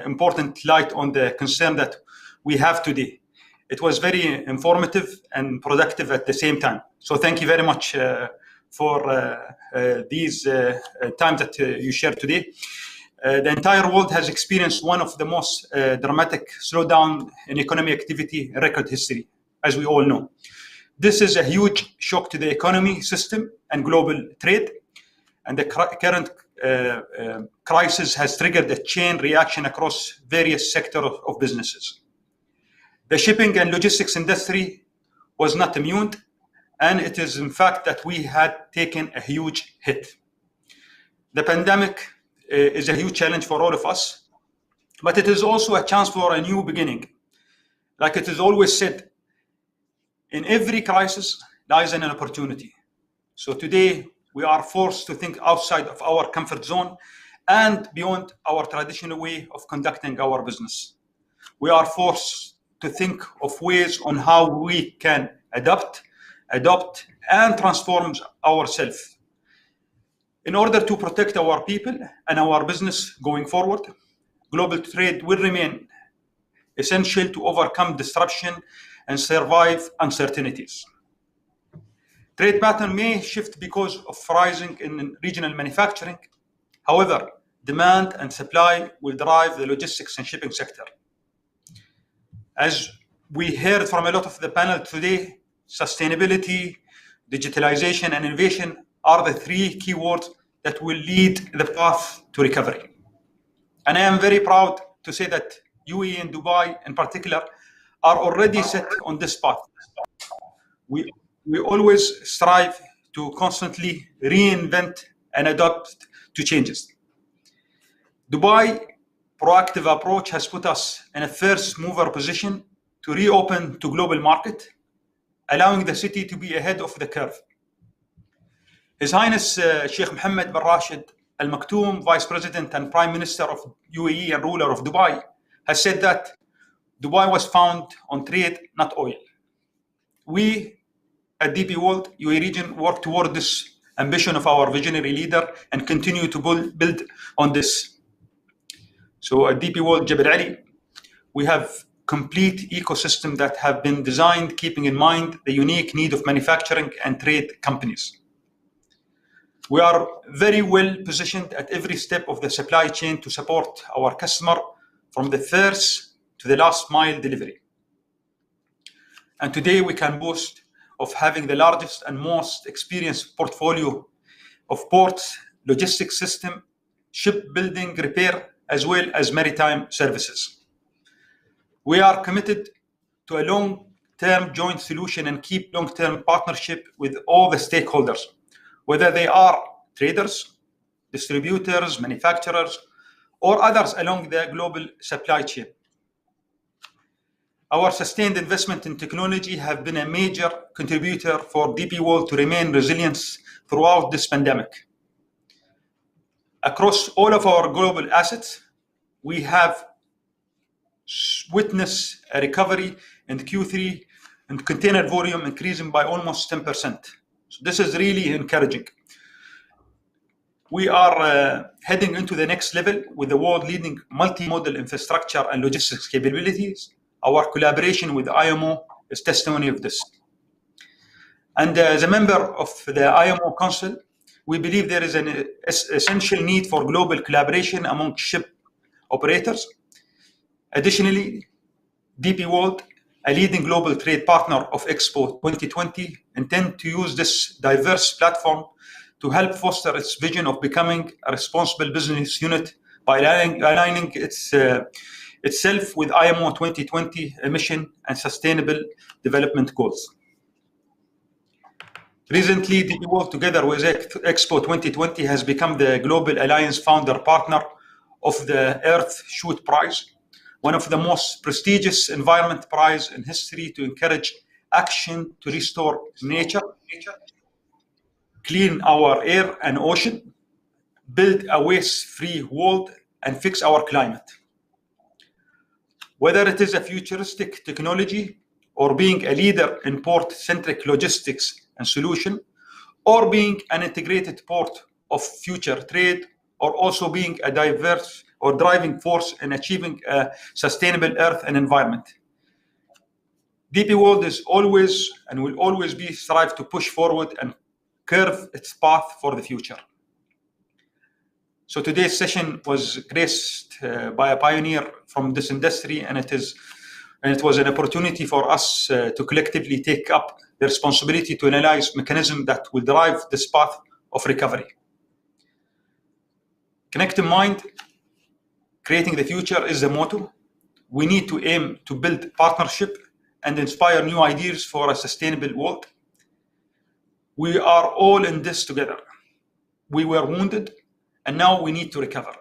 important light on the concern that we have today. It was very informative and productive at the same time. So thank you very much for these time that you shared today. The entire world has experienced one of the most dramatic slowdown in economic activity in record history, as we all know. This is a huge shock to the economy system and global trade, and the current crisis has triggered a chain reaction across various sectors of businesses. The shipping and logistics industry was not immune, and it is in fact that we had taken a huge hit. The pandemic is a huge challenge for all of us, but it is also a chance for a new beginning. Like it is always said, in every crisis lies an opportunity. So today we are forced to think outside of our comfort zone and beyond our traditional way of conducting our business. We are forced to think of ways on how we can adapt, and transform ourselves in order to protect our people and our business going forward. Global trade will remain essential to overcome disruption and survive uncertainties. Trade pattern may shift because of rising in regional manufacturing. However, demand and supply will drive the logistics and shipping sector. As we heard from a lot of the panel today, sustainability, digitalization, and innovation are the three keywords that will lead the path to recovery. And I am very proud to say that UAE and Dubai in particular are already set on this path. We always strive to constantly reinvent and adapt to changes. Dubai proactive approach has put us in a first mover position to reopen to global market, allowing the city to be ahead of the curve. His Highness Sheikh Mohammed bin Rashid Al Maktoum, Vice President and Prime Minister of UAE and ruler of Dubai, has said that Dubai was found on trade, not oil. We at DP World UAE region work toward this ambition of our visionary leader and continue to build on this. So at DP World Jebel Ali, we have complete ecosystem that have been designed keeping in mind the unique need of manufacturing and trade companies. We are very well positioned at every step of the supply chain to support our customer from the first to the last mile delivery. And today we can boast of having the largest and most experienced portfolio of ports, logistics system, shipbuilding, repair, as well as maritime services. We are committed to a long-term joint solution and keep long-term partnership with all the stakeholders, whether they are traders, distributors, manufacturers, or others along the global supply chain. Our sustained investment in technology have been a major contributor for DP World to remain resilient throughout this pandemic. Across all of our global assets, we have witnessed a recovery in Q3 and container volume increasing by almost 10%. So this is really encouraging. We are heading into the next level with the world-leading multimodal infrastructure and logistics capabilities. Our collaboration with IMO is testimony of this. And as a member of the IMO Council, we believe there is an essential need for global collaboration among ship operators. Additionally, DP World, a leading global trade partner of Expo 2020, intend to use this diverse platform to help foster its vision of becoming a responsible business unit by aligning itself with IMO 2020 emission and sustainable development goals. Recently, DP World, together with Expo 2020, has become the Global Alliance founder partner of the Earth Shoot Prize, one of the most prestigious environment prize in history to encourage action to restore nature, clean our air and ocean, build a waste-free world, and fix our climate. Whether it is a futuristic technology or being a leader in port-centric logistics and solution, or being an integrated port of future trade, or also being a diverse or driving force in achieving a sustainable earth and environment. DP World is always and will always be strive to push forward and curve its path for the future. So today's session was graced by a pioneer from this industry, and it was an opportunity for us to collectively take up the responsibility to analyze mechanisms that will drive this path of recovery. Connect in mind, creating the future is the motto. We need to aim to build partnership and inspire new ideas for a sustainable world. We are all in this together. We were wounded, and now we need to recover.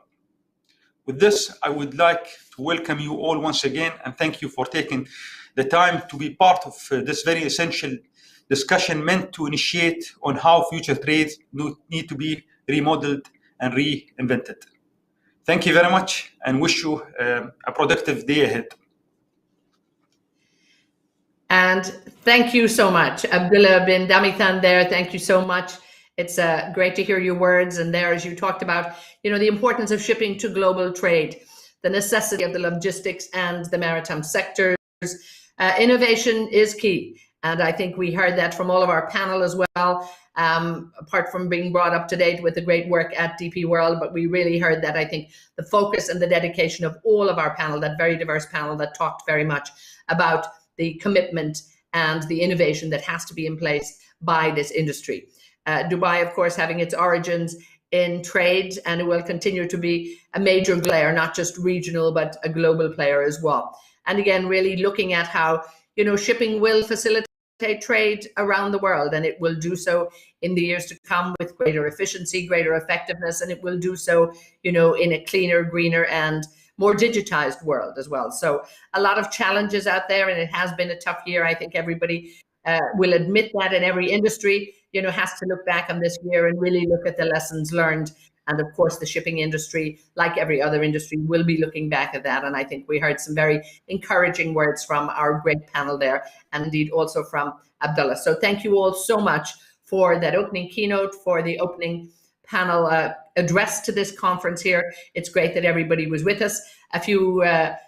With this, I would like to welcome you all once again and thank you for taking the time to be part of this very essential discussion meant to initiate on how future trades need to be remodeled and reinvented. Thank you very much and wish you a productive day ahead. And thank you so much, Abdullah bin Damithan there. Thank you so much. It's great to hear your words. And there, as you talked about, the importance of shipping to global trade, the necessity of the logistics and the maritime sectors. Innovation is key. And I think we heard that from all of our panel as well, apart from being brought up to date with the great work at DP World. But we really heard that, I think, the focus and the dedication of all of our panel, that very diverse panel that talked very much about the commitment and the innovation that has to be in place by this industry. Dubai, of course, having its origins in trade, and it will continue to be a major player, not just regional, but a global player as well. And again, really looking at how, shipping will facilitate trade around the world, and it will do so in the years to come with greater efficiency, greater effectiveness, and it will do so, in a cleaner, greener, and more digitized world as well. So a lot of challenges out there, and it has been a tough year. I think everybody will admit that, in every industry, has to look back on this year and really look at the lessons learned. And of course, the shipping industry, like every other industry, will be looking back at that. And I think we heard some very encouraging words from our great panel there, and indeed also from Abdullah. So thank you all so much for that opening keynote, for the opening panel address to this conference here. It's great that everybody was with us. A few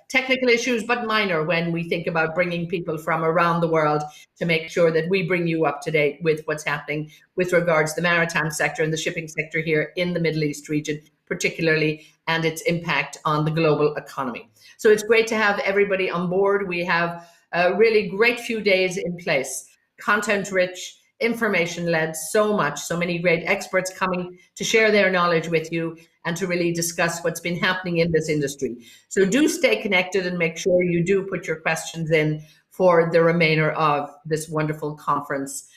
technical issues, but minor when we think about bringing people from around the world to make sure that we bring you up to date with what's happening with regards to the maritime sector and the shipping sector here in the Middle East region, particularly, and its impact on the global economy. So it's great to have everybody on board. We have a really great few days in place, content-rich, information-led, so many great experts coming to share their knowledge with you and to really discuss what's been happening in this industry. So do stay connected and make sure you do put your questions in for the remainder of this wonderful conference.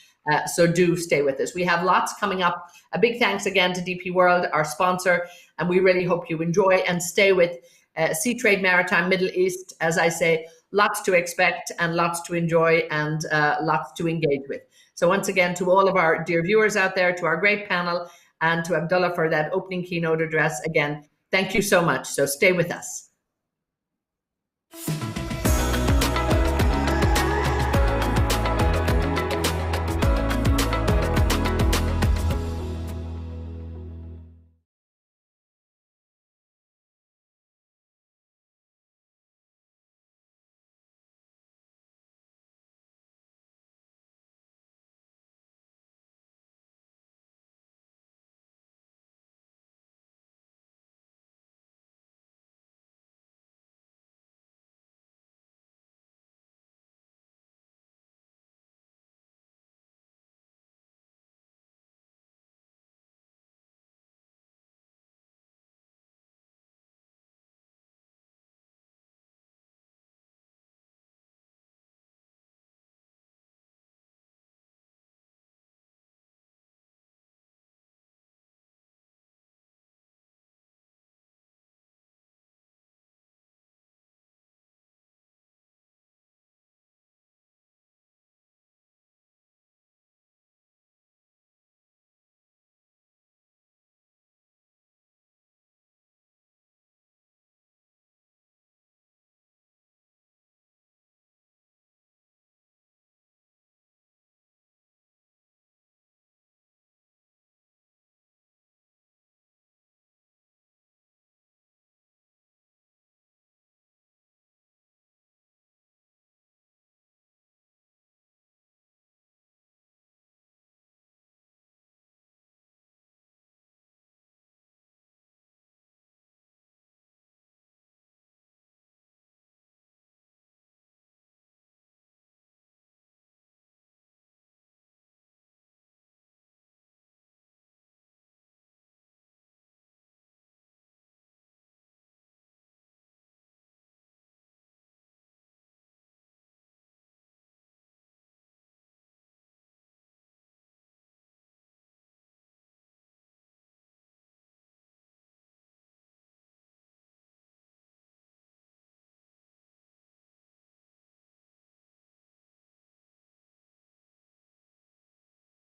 So do stay with us. We have lots coming up. A big thanks again to DP World, our sponsor, and we really hope you enjoy and stay with Seatrade Maritime Middle East. As I say, lots to expect and lots to enjoy and lots to engage with. So once again, to all of our dear viewers out there, to our great panel, and to Abdullah for that opening keynote address, again, thank you so much. So stay with us.